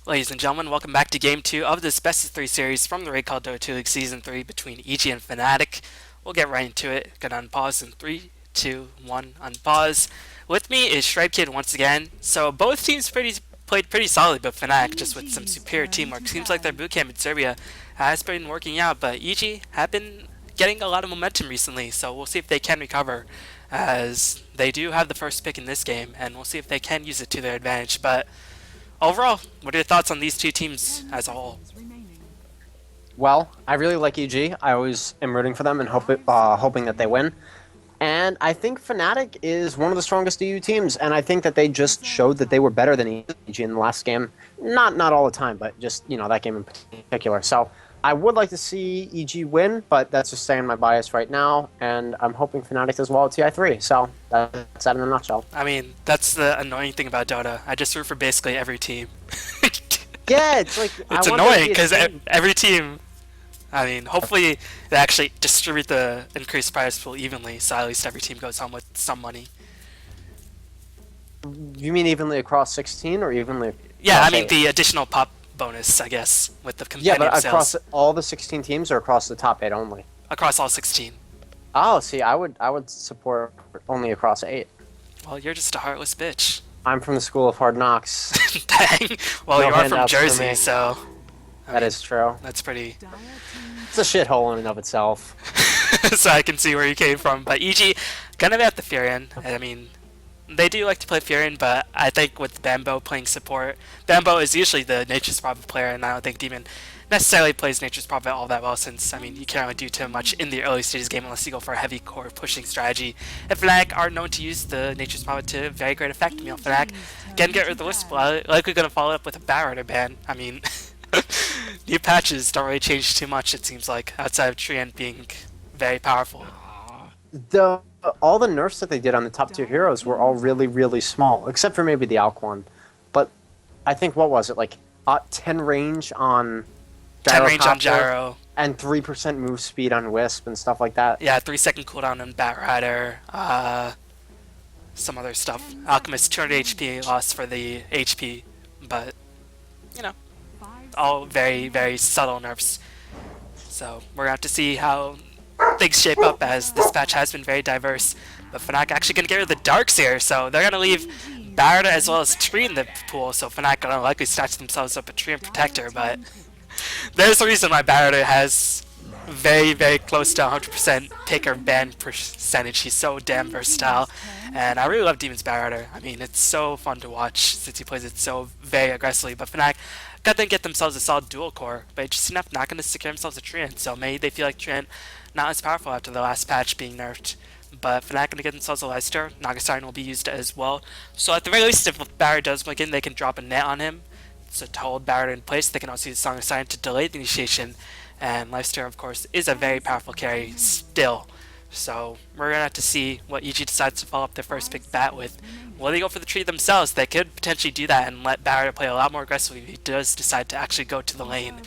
Ladies and gentlemen, welcome back to Game 2 of this Best of 3 series from the Raidcall D2L League Season 3 between EG and Fnatic. We'll get right into it. Gonna unpause in 3, 2, 1, unpause. With me is Kid once again. So both teams played pretty solidly, but Fnatic just with some superior teamwork. Seems like their bootcamp in Serbia has been working out, but EG have been getting a lot of momentum recently, so we'll see if they can recover, as they do have the first pick in this game, and we'll see if they can use it to their advantage. But overall, what are your thoughts on these two teams as a whole? Well, I really like EG. I always am rooting for them and hoping that they win. And I think Fnatic is one of the strongest EU teams, and I think that they just showed that they were better than EG in the last game. Not all the time, but just, that game in particular. So I would like to see EG win, but that's just saying my bias right now, and I'm hoping Fnatic does well at TI3. So that's that in a nutshell. I mean, that's the annoying thing about Dota. I just root for basically every team. Yeah, it's like... It's annoying because every team... I mean, hopefully they actually distribute the increased prize pool evenly, so at least every team goes home with some money. You mean evenly across 16 or evenly across Yeah, I mean 8? the additional pop bonus, I guess, with the compendium Yeah, but sales. across all the 16 teams or across the top 8 only? Across all 16. Oh, see, I would support only across 8. Well, you're just a heartless bitch. I'm from the school of hard knocks. Dang. Well, No you are from handouts for Jersey, me. so... That is true. That's pretty... It's a shithole in and of itself. So I can see where you came from. But EG, gonna be at the Furion. I mean, they do like to play Furion, but I think with Bambo playing support, Bambo is usually the Nature's Prophet player, and I don't think Demon necessarily plays Nature's Prophet all that well, since, I mean, you can't really do too much in the early stages game unless you go for a heavy core pushing strategy. And Fnatic are known to use the Nature's Prophet to very great effect. Fnatic can get rid of the Wisp, likely gonna follow up with a Barrier ban. I mean... New patches don't really change too much, it seems like, outside of Treant being very powerful. All the nerfs that they did on the top tier heroes were all really, really small, except for maybe the Alk one. But I think, what was it, like 10 range on Gyro 10 range on Gyro. And 3% move speed on Wisp and stuff like that. Yeah, 3-second cooldown on Batrider, some other stuff. Alchemist 200 HP loss for the HP, but, all very, very subtle nerfs. So we're going to have to see how things shape up, as this patch has been very diverse. But Fnatic actually going to get rid of the Darks here, so they're going to leave Barrett as well as Tree in the pool, so Fnatic going to likely snatch themselves up a Tree and Protector, but there's a reason why Barrett has very, very close to 100% taker ban percentage. He's so damn versatile, and I really love Demon's Barrier. I mean, it's so fun to watch since he plays it so very aggressively, but Fnatic got to get themselves a solid dual core, but interesting enough, not going to secure themselves a Treant, so maybe they feel like Treant not as powerful after the last patch being nerfed. But Fnatic going to get themselves a Leicester. Nagasiren will be used as well. So at the very least, if Barrier does win again, they can drop a net on him. So to hold Barrier in place, they can also use Song of Siren to delay the initiation. And Leicester, of course, is a very powerful carry still. So we're going to have to see what EG decides to follow up their first pick bat with. Will they go for the tree themselves? They could potentially do that and let Barrier play a lot more aggressively if he does decide to actually go to the lane.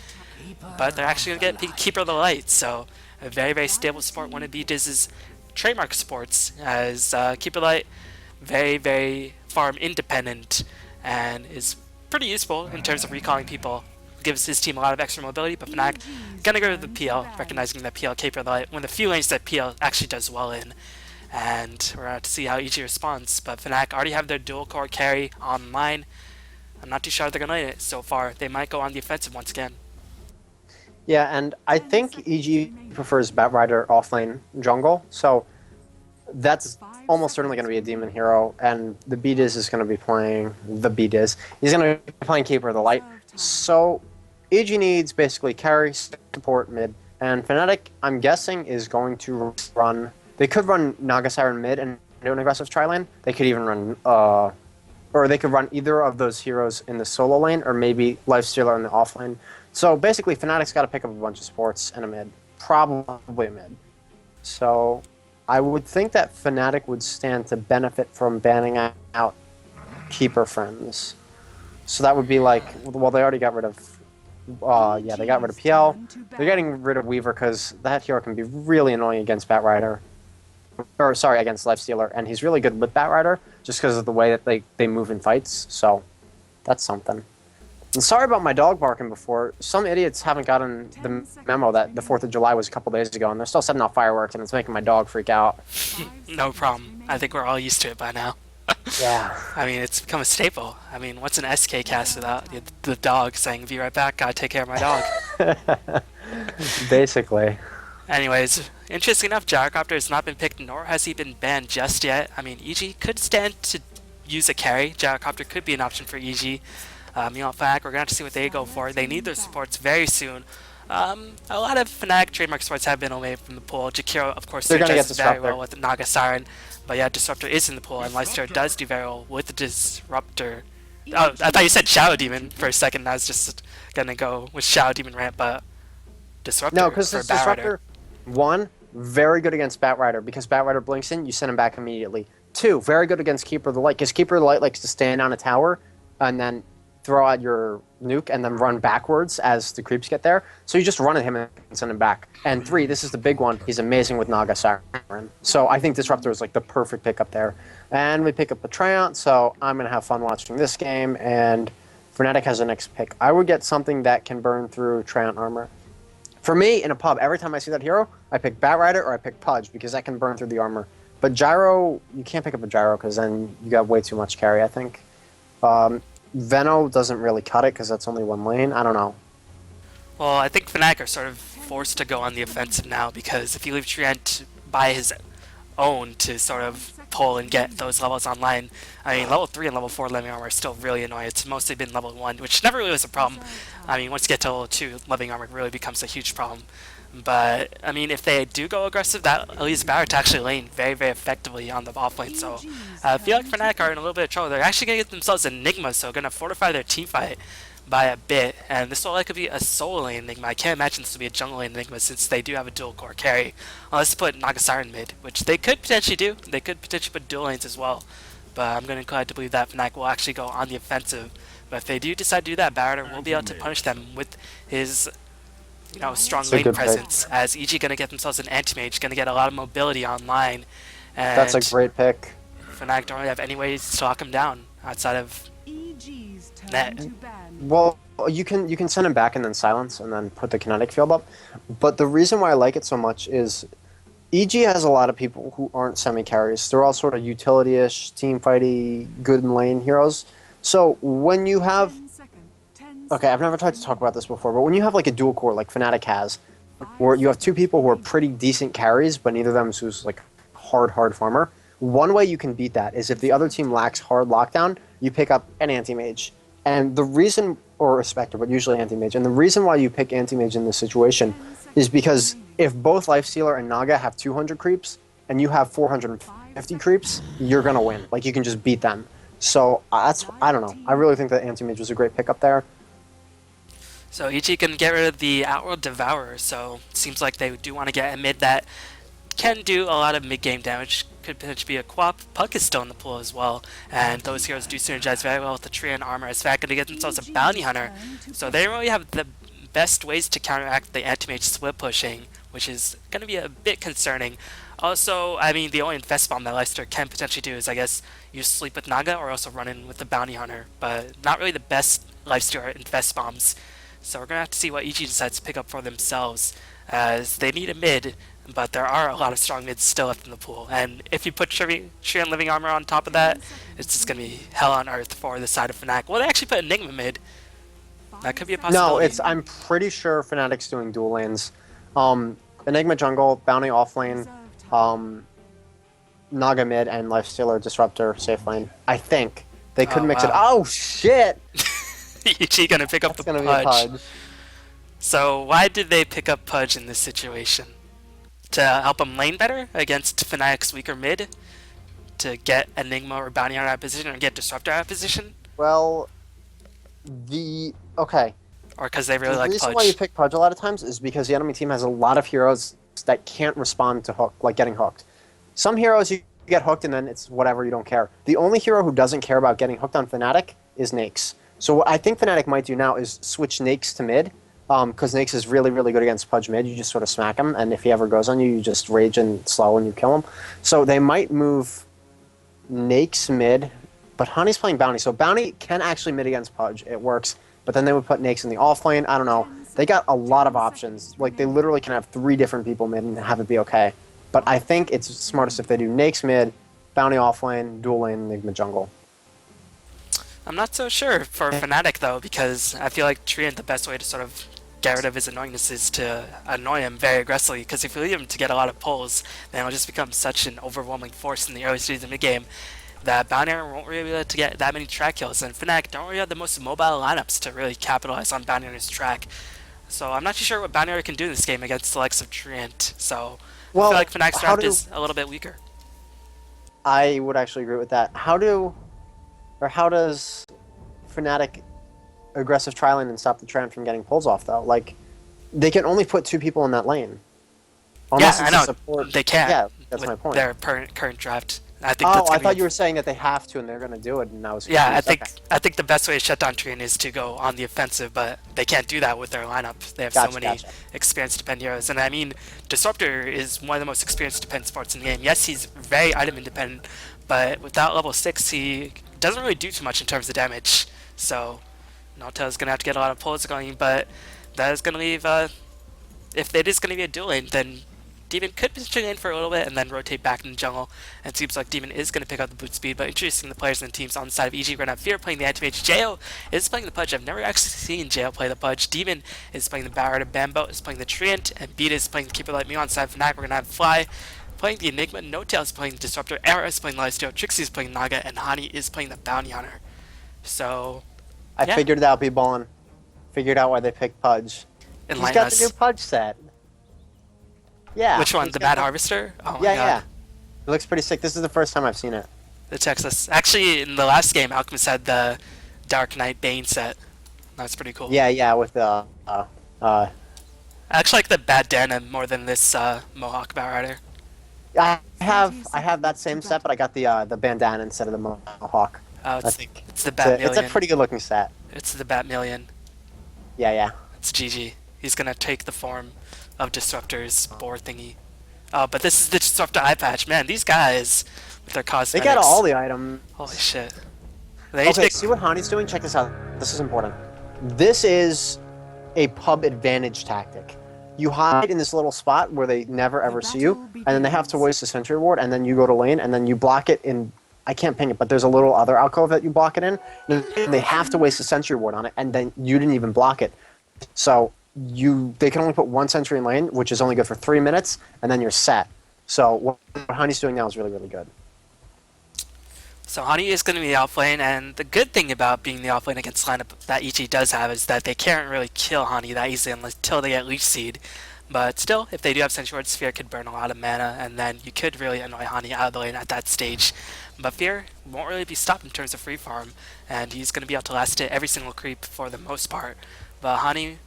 But they're actually going to get Keeper of the Light, so a very, very stable support. One of BDiz's trademark supports, as Keeper of the Light, very, very farm independent, and is pretty useful in terms of recalling people. Gives his team a lot of extra mobility, but Fnatic gonna go to the PL, recognizing that PL Keeper of the Light, one of the few lanes that PL actually does well in. And we're going to see how EG responds, but Fnatic already have their dual core carry online. I'm not too sure they're going to lane it so far. They might go on the offensive once again. Yeah, and I think EG prefers Batrider offlane jungle, so that's almost certainly going to be a demon hero, and the BDiz is going to be playing the BDiz. He's going to be playing Keeper of the Light. So EG needs basically carry, support, mid, and Fnatic, I'm guessing, is going to run... They could run Nagasiren mid and do an aggressive tri-lane. They could even run... or they could run either of those heroes in the solo lane, or maybe Lifestealer in the off lane. So basically, Fnatic's got to pick up a bunch of supports and a mid. Probably a mid. So I would think that Fnatic would stand to benefit from banning out Keeper friends. So that would be like... Well, they already got rid of... yeah, they got rid of PL. They're getting rid of Weaver because that hero can be really annoying against Batrider. Or, sorry, against Lifestealer. And he's really good with Batrider just because of the way that they move in fights. So that's something. And sorry about my dog barking before. Some idiots haven't gotten the memo that the 4th of July was a couple days ago, and they're still setting off fireworks, and it's making my dog freak out. No problem. I think we're all used to it by now. Yeah. I mean, it's become a staple. I mean, what's an SK cast without the dog saying, "Be right back, gotta take care of my dog"? Basically. Anyways, interesting enough, Gyrocopter has not been picked, nor has he been banned just yet. I mean, EG could stand to use a carry. Gyrocopter could be an option for EG. Fnatic, we're going to have to see what they go for. They need their supports very soon. A lot of Fnatic trademark supports have been away from the pool. Jakiro, of course, synergizes very well with Naga Siren. But yeah, Disruptor is in the pool, and Leicester does do very well with the Disruptor. Oh, I thought you said Shadow Demon for a second. I was just going to go with Shadow Demon ramp, but Disruptor. No, because Disruptor, 1, very good against Batrider, because Batrider blinks in, you send him back immediately. 2, very good against Keeper of the Light, because Keeper of the Light likes to stand on a tower and then throw out your nuke and then run backwards as the creeps get there. So you just run at him and send him back. And 3, this is the big one, he's amazing with Naga Siren. So I think Disruptor is like the perfect pickup there. And we pick up a Treant, so I'm going to have fun watching this game, and Fnatic has the next pick. I would get something that can burn through Treant armor. For me, in a pub, every time I see that hero, I pick Batrider or I pick Pudge, because that can burn through the armor. But Gyro, you can't pick up a Gyro, because then you got way too much carry, I think. Veno doesn't really cut it, because that's only one lane. I don't know. Well, I think Fnatic are sort of forced to go on the offensive now, because if you leave Treant by his own to sort of pull and get those levels online, I mean, level 3 and level 4 living armor are still really annoying. It's mostly been level 1, which never really was a problem. I mean, once you get to level 2, living armor really becomes a huge problem. But, I mean, if they do go aggressive, that leaves Barrett to actually lane very, very effectively on the offlane. So I feel like Fnatic are in a little bit of trouble. They're actually going to get themselves Enigma, so going to fortify their team fight by a bit. And this will likely be a solo lane Enigma. I can't imagine this will be a jungle lane Enigma, since they do have a dual core carry. Unless they put Naga Siren mid, which they could potentially do. They could potentially put dual lanes as well. But I'm going to incline to believe that Fnatic will actually go on the offensive. But if they do decide to do that, Barrett will be able to punish them with his strong lane presence, as EG going to get themselves an anti-mage, going to get a lot of mobility online. And that's a great pick. Fnatic don't really have any ways to lock him down outside of net. Well, you can send him back and then silence and then put the kinetic field up. But the reason why I like it so much is EG has a lot of people who aren't semi-carries. They're all sort of utility-ish, team-fighty, good in lane heroes. So when you have... Okay, I've never tried to talk about this before, but when you have like a dual core like Fnatic has, where you have 2 people who are pretty decent carries, but neither of them is like hard farmer, one way you can beat that is if the other team lacks hard lockdown, you pick up an anti-mage. And the reason, or a Spectre, but usually anti-mage, and the reason why you pick anti-mage in this situation is because if both Lifestealer and Naga have 200 creeps, and you have 450 creeps, you're going to win. Like, you can just beat them. So, I don't know. I really think that anti-mage was a great pickup there. So EG can get rid of the Outworld Devourer, so it seems like they do want to get a mid that can do a lot of mid-game damage. Could potentially be a Quap. Puck is still in the pool as well, and those heroes do synergize very well with the tree and armor. As fact, going to get themselves a Bounty Hunter, so they really have the best ways to counteract the anti-mage split pushing, which is going to be a bit concerning. Also, I mean, the only Infest Bomb that Leicester can potentially do is, I guess, use Sleep with Naga or also run in with the Bounty Hunter, but not really the best Lifestealer Infest Bombs. So we're going to have to see what EG decides to pick up for themselves, as they need a mid, but there are a lot of strong mids still left in the pool. And if you put Tree and Living Armor on top of that, it's just going to be hell on earth for the side of Fnatic. Well, they actually put Enigma mid. That could be a possibility. No, I'm pretty sure Fnatic's doing dual lanes. Enigma jungle, Bounty off lane, Naga mid, and Lifestealer Disruptor safe lane. I think. They could mix it. Oh, shit! EG gonna pick up the Pudge. So why did they pick up Pudge in this situation? To help them lane better against Fnatic's weaker mid? To get Enigma or Bounty out of position, or get Disruptor out of position? Well, okay. Or because they really like Pudge. The reason why you pick Pudge a lot of times is because the enemy team has a lot of heroes that can't respond to hook, like getting hooked. Some heroes you get hooked and then it's whatever, you don't care. The only hero who doesn't care about getting hooked on Fnatic is Nakes. So what I think Fnatic might do now is switch Nakes to mid, because Nakes is really, really good against Pudge mid. You just sort of smack him, and if he ever goes on you, you just rage and slow and you kill him. So they might move Nakes mid, but Honey's playing Bounty, so Bounty can actually mid against Pudge. It works. but then they would put Nakes in the off lane. I don't know. They got a lot of options. Like, they literally can have 3 different people mid and have it be okay. But I think it's smartest if they do Nakes mid, Bounty off lane, dual lane, Enigma jungle. I'm not so sure for Fnatic though, because I feel like Treant, the best way to sort of get rid of his annoyingness is to annoy him very aggressively, because if you leave him to get a lot of pulls, then it'll just become such an overwhelming force in the early stages of the mid-game that Bounty Hunter won't really be able to get that many track kills, and Fnatic don't really have the most mobile lineups to really capitalize on Bounty Hunter's track. So I'm not too sure what Bounty Hunter can do in this game against the likes of Treant, so I feel like Fnac's draft is a little bit weaker. I would actually agree with that. How does Fnatic aggressive tri-lane and stop the Treant from getting pulls off, though? Like, they can only put 2 people in that lane. Unless yeah, I know. They can't. Yeah, that's with my point. Their current draft. I think I thought you were saying that they have to and they're going to do it, and I was confused. Yeah, I think the best way to shut down Treant is to go on the offensive, but they can't do that with their lineup. They have so many experienced depend heroes, and I mean, Disruptor is one of the most experienced depend supports in the game. Yes, he's very item independent, but without level 6, he doesn't really do too much in terms of damage. So Nauta is going to have to get a lot of pulls going, but that is going to leave, if it is going to be a dual lane, then Demon could position in for a little bit and then rotate back in the jungle, and it seems like Demon is going to pick up the boot speed. But introducing the players and the teams on the side of EG, we're going to have Fear playing the anti-mage, Jo is playing the Pudge. I've never actually seen Jo play the Pudge. Demon is playing the Barrett, Bambo is playing the Treant, and Beat is playing the Keeper Like Me on the side of Fnatic. We're going to have Fly playing the Enigma, No Tail is playing the Disruptor, Era is playing Lifesteal, Trixie is playing Naga, and Hani is playing the Bounty Hunter. So I figured it out, B-Ballin. Figured out why they picked Pudge. He's got the new Pudge set. Yeah. Which one? The Mad Harvester? Oh my god. Yeah. It looks pretty sick. This is the first time I've seen it. The Texas. Actually, in the last game, Alchemist had the Dark Knight Bane set. That's pretty cool. Yeah, with the I actually like the bandana more than this Mohawk Batrider. I have that same set, but I got the bandana instead of the Mohawk. Oh, it's the Bat Million. It's a pretty good looking set. It's the Bat Million. Yeah. It's GG. He's gonna take the form of Disruptor's boar thingy. Oh, but this is the Disruptor eye patch. Man, these guys with their cosmetics. They got all the items. Holy shit. Okay, see what Hani's doing? Check this out. This is important. This is a pub advantage tactic. You hide in this little spot where they never ever see you, and then they have to waste a sentry ward, and then you go to lane, and then you block it in... I can't ping it, but there's a little other alcove that you block it in, and they have to waste a sentry ward on it, and then you didn't even block it. So they can only put 1 sentry in lane, which is only good for 3 minutes, and then you're set. So what Hani's doing now is really, really good. So Hani is going to be the offlane, and the good thing about being the offlane against lineup that EG does have is that they can't really kill Hani that easily until they get Leech Seed. But still, if they do have Sentry Ward, Sphere could burn a lot of mana, and then you could really annoy Hani out of the lane at that stage. But Fear won't really be stopped in terms of free farm, and he's going to be able to last hit every single creep for the most part. But Hani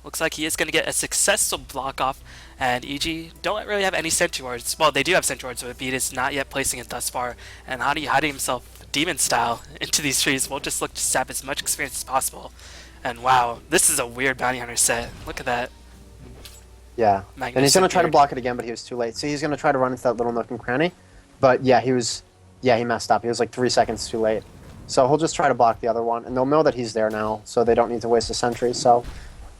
looks like he is going to get a successful block off, and EG don't really have any Sentry Wards. Well, they do have Sentry Wards, but Beat is not yet placing it thus far, and Hani hiding himself demon style into these trees will just look to sap as much experience as possible. And wow, this is a weird Bounty Hunter set. Look at that. Yeah, and he's going to try to block it again, but he was too late. So he's going to try to run into that little nook and cranny. But yeah, he messed up. He was like 3 seconds too late. So he'll just try to block the other one, and they'll know that he's there now, so they don't need to waste a sentry. So,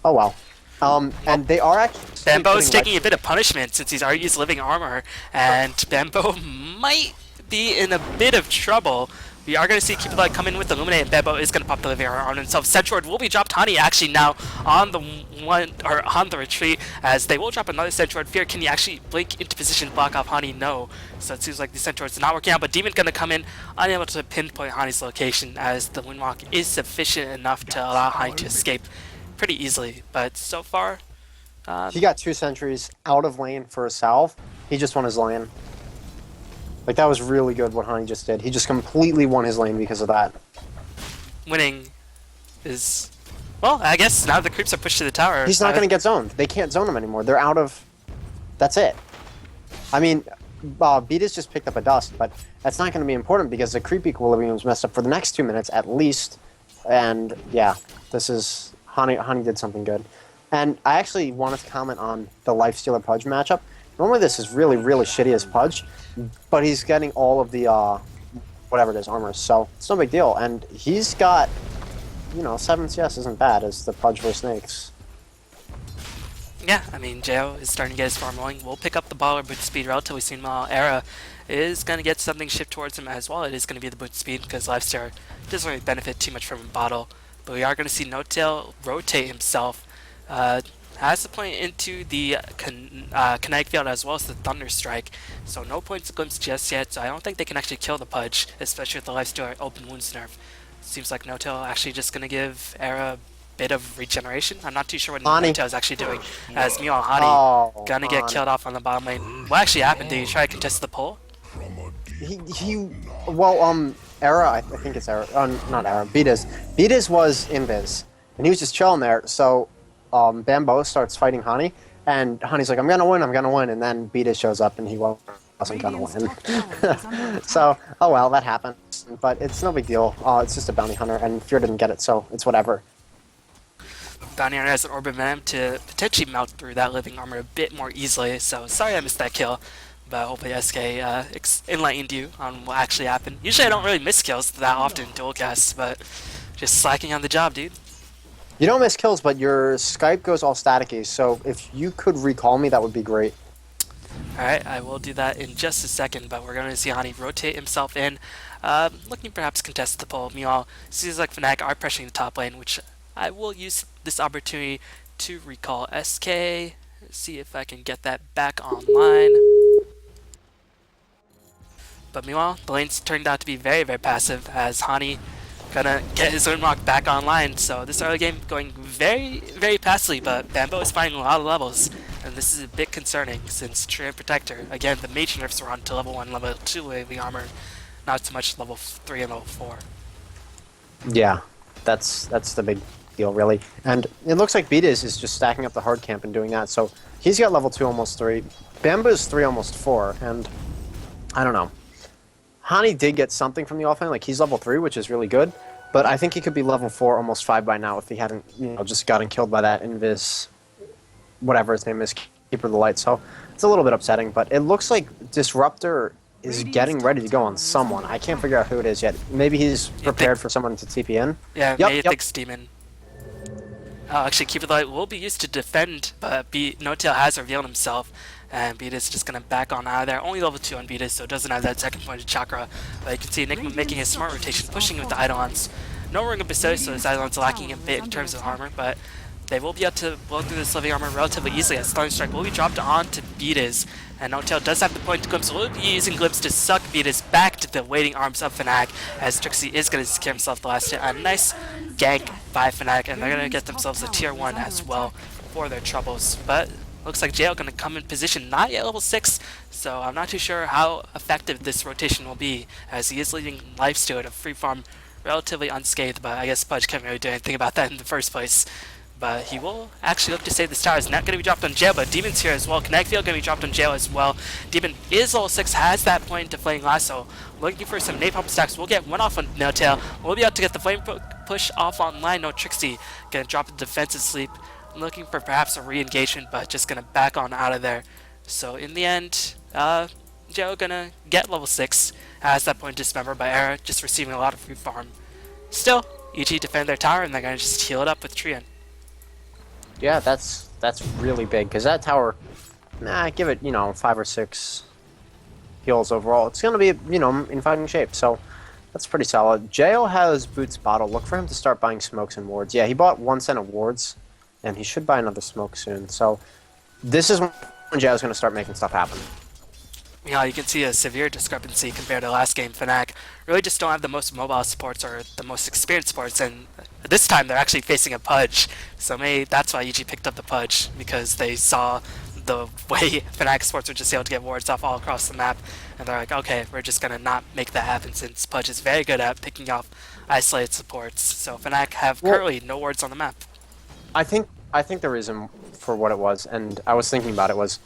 oh well. And they are actually... Bambo's taking a bit of punishment since he's already used living armor, and Bambo might be in a bit of trouble. We are going to see Keeper Light come in with Illuminate, and Bambo is going to pop the living armor on himself. Sentry Ward will be dropped. Hani actually now on the retreat, as they will drop another Sentry Ward. Fear, can he actually blink into position, block off Hani? No. So it seems like the Sentry Ward's not working out, but Demon going to come in, unable to pinpoint Hani's location, as the Windwalk is sufficient enough to allow Hani to escape pretty easily. But so far... he got 2 sentries out of lane for a salve. He just won his lane. Like, that was really good what Hani just did. He just completely won his lane because of that. Winning is... Well, I guess now the creeps are pushed to the tower. He's not going to get zoned. They can't zone him anymore. They're out of... That's it. I mean, Beat has just picked up a dust, but that's not going to be important because the creep equilibrium is messed up for the next 2 minutes at least. And, yeah, this is... Hani did something good. And I actually wanted to comment on the Lifestealer Pudge matchup. Normally this is really, really shitty as Pudge, but he's getting all of the, whatever it is, armors, so it's no big deal. And he's got you know, 7 CS isn't bad as the Pudge vs Snakes. Yeah, I mean, Jo is starting to get his farm rolling. We'll pick up the baller boot speed relatively soon, while Era is going to get something shipped towards him as well. It is going to be the boot speed because Lifesteal doesn't really benefit too much from a bottle. But we are going to see No-Tail rotate himself. Has to point into the kinetic field as well as the Thunder Strike. So no points of glimpse just yet, so I don't think they can actually kill the Pudge, especially with the Lifesteal open wounds nerf. Seems like No-Tail actually just going to give Era bit of regeneration. I'm not too sure what No-Tail is actually doing. As Meow Hani gonna get killed off on the bottom lane. What actually happened? Did he try to contest the pull? Era, I think it's Era, not Era, Beatus was invis, and he was just chilling there, so Bambo starts fighting Hani, and Hani's like, I'm gonna win, and then Beatus shows up and he wasn't gonna win. So, oh well, that happens, but it's no big deal. It's just a bounty hunter, and Fear didn't get it, so it's whatever. Bounty Hunter has an Orb of Venom to potentially melt through that living armor a bit more easily, so sorry I missed that kill. But hopefully SK enlightened you on what actually happened. Usually I don't really miss kills that often in dual casts, but just slacking on the job, dude. You don't miss kills, but your Skype goes all staticky, so if you could recall me, that would be great. Alright, I will do that in just a second, but we're going to see Hani rotate himself in, looking perhaps contest the pull. Meanwhile, seems like Fnatic are pressuring the top lane, which I will use this opportunity to recall SK, see if I can get that back online. But meanwhile, the lane's turned out to be very, very passive as Hani gonna get his own rock back online. So this early game going very, very passively, but Bambo is finding a lot of levels. And this is a bit concerning since Tree and Protector, again, the mage nerfs are on to level 1, level 2 living armor, not so much level 3 and level 4. Yeah, that's the big deal, really. And it looks like Beatus is just stacking up the hard camp and doing that. So he's got level 2, almost 3. Bambo's 3, almost 4. And I don't know. Hani did get something from the offlane, like he's level 3, which is really good, but I think he could be level 4, almost 5 by now if he hadn't, you know, just gotten killed by that Invis, whatever his name is, Keeper of the Light. So it's a little bit upsetting, but it looks like Disruptor is getting ready to go on someone. I can't figure out who it is yet. Maybe he's prepared for someone to TP in. Yeah, maybe thinks Demon. Actually, Keeper of the Light will be used to defend, but No-Tail has revealed himself. And Beatus is just going to back on out of there. Only level 2 on Beatus, so it doesn't have that second point of chakra. But you can see Enigma making his smart rotation, pushing with the Eidolons. No Ring of Bestow, so his Eidolons lacking a bit in terms of armor, but they will be able to blow through this living armor relatively easily as Thunder Strike will be dropped onto Beatus. And No-Tail does have the point to Glimpse, so will be using Glimpse to suck Beatus back to the waiting arms of Fnatic, as Trixie is going to secure himself the last hit. A nice gank by Fnatic, and they're going to get themselves a tier 1 as well for their troubles. But looks like JL going to come in position, not yet level 6, so I'm not too sure how effective this rotation will be, as he is leading Lifesteal to free farm relatively unscathed, but I guess Pudge can't really do anything about that in the first place. But he will actually look to save this tower. It's not going to be dropped on jail, but Demon's here as well. Kinetic Field going to be dropped on jail as well. Demon is level 6, has that point to Flame Lasso. Looking for some napalm stacks. We'll get one off on No-Tail. We'll be able to get the Flame push off online. No Trixie going to drop the defensive sleep. Looking for perhaps a re-engagement, but just going to back on out of there. So in the end, Joe going to get level 6. Has that point dismembered by Era, just receiving a lot of free farm. Still, EG defend their tower, and they're going to just heal it up with Trian. Yeah, that's really big, because that tower, give it, 5 or 6 heals overall. It's going to be, in fighting shape, so that's pretty solid. Jo has Boots Bottle. Look for him to start buying smokes and wards. Yeah, he bought 1 cent of wards, and he should buy another smoke soon. So this is when Jo's going to start making stuff happen. Yeah, you can see a severe discrepancy compared to last game. Fnatic really just don't have the most mobile supports or the most experienced supports, and this time they're actually facing a Pudge. So maybe that's why EG picked up the Pudge, because they saw the way Fnatic supports were just able to get wards off all across the map, and they're like, okay, we're just going to not make that happen, since Pudge is very good at picking off isolated supports. So Fnatic have currently no wards on the map. I think the reason for what it was, and I was thinking about it, was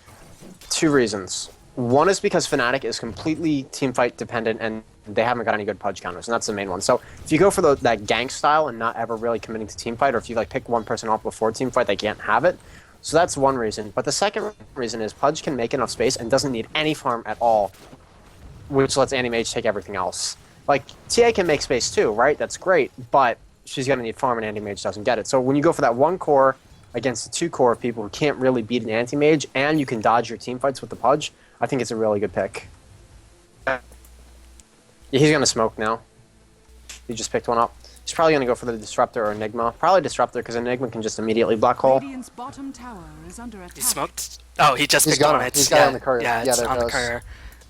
2 reasons. One is because Fnatic is completely teamfight dependent, and they haven't got any good Pudge counters, and that's the main one. So if you go for that gank style and not ever really committing to teamfight, or if you pick one person off before teamfight, they can't have it. So that's one reason. But the second reason is Pudge can make enough space and doesn't need any farm at all, which lets Anti-Mage take everything else. Like, TA can make space too, right? That's great, but she's going to need farm, and anti-mage doesn't get it. So when you go for that 1 core against the 2 core of people who can't really beat an anti-mage, and you can dodge your team fights with the Pudge, I think it's a really good pick. Yeah, he's going to smoke now. He just picked one up. He's probably going to go for the Disruptor or Enigma. Probably Disruptor, because Enigma can just immediately black hole. Radiant's bottom tower is under attack. He smoked? Oh, he just He's picked got on him. it. He's got it on the courier. Yeah, Yeah, it's there it on the goes. courier.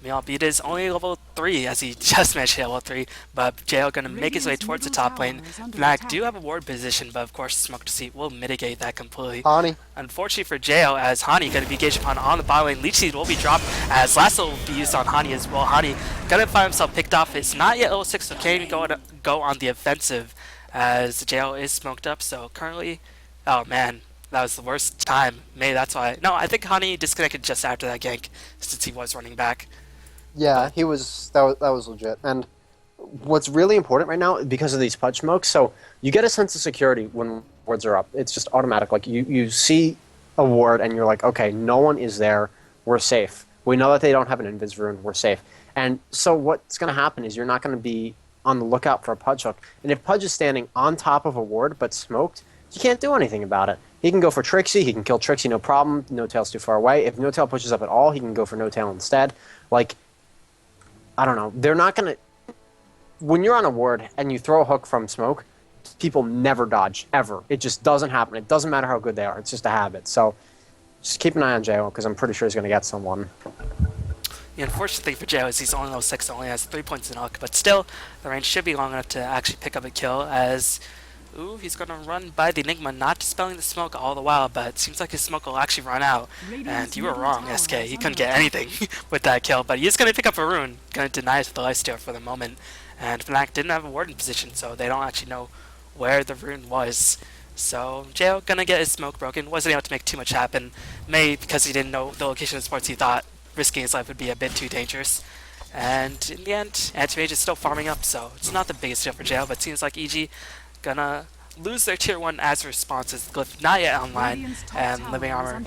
Meanwhile, Beat is only level 3, as he just managed to hit level 3, but JL going to make his way towards the top lane. Fnatic do have a ward position, but of course Smoke Deceit will mitigate that completely. Hani. Unfortunately for JL, as Hani going to be engaged upon on the bot lane, Leech Seed will be dropped, as Lasso will be used on Hani as well. Hani going to find himself picked off. It's not yet level 6, so can't even go on the offensive, as JL is smoked up, so currently, oh man. That was the worst time. Maybe that's why. No, I think Hani disconnected just after that gank, since he was running back. Yeah, he was. That was legit. And what's really important right now, because of these Pudge smokes, so you get a sense of security when wards are up. It's just automatic. Like you see a ward and you're like, okay, no one is there. We're safe. We know that they don't have an invis rune. We're safe. And so what's going to happen is you're not going to be on the lookout for a Pudge hook. And if Pudge is standing on top of a ward but smoked, you can't do anything about it. He can go for Trixie. He can kill Trixie, no problem. No Tail's too far away. If No Tail pushes up at all, he can go for No Tail instead. Like, I don't know. They're not going to... When you're on a ward and you throw a hook from smoke, people never dodge, ever. It just doesn't happen. It doesn't matter how good they are. It's just a habit. So just keep an eye on JO, because I'm pretty sure he's going to get someone. The unfortunate thing for JO is he's only level 6, only has 3 points in hook, but still, the range should be long enough to actually pick up a kill, as... Ooh, he's going to run by the Enigma, not dispelling the smoke all the while, but it seems like his smoke will actually run out. And you were wrong, SK. He couldn't get anything with that kill, but he is going to pick up a rune, going to deny it to the lifesteal for the moment. And Fnatic didn't have a ward in position, so they don't actually know where the rune was. So JO going to get his smoke broken, wasn't able to make too much happen. Maybe because he didn't know the location of the sports, he thought risking his life would be a bit too dangerous. And in the end, Anti-Mage is still farming up, so it's not the biggest deal for JO, but it seems like EG gonna lose their tier 1 as responses. Glyph not yet online, and Living Armor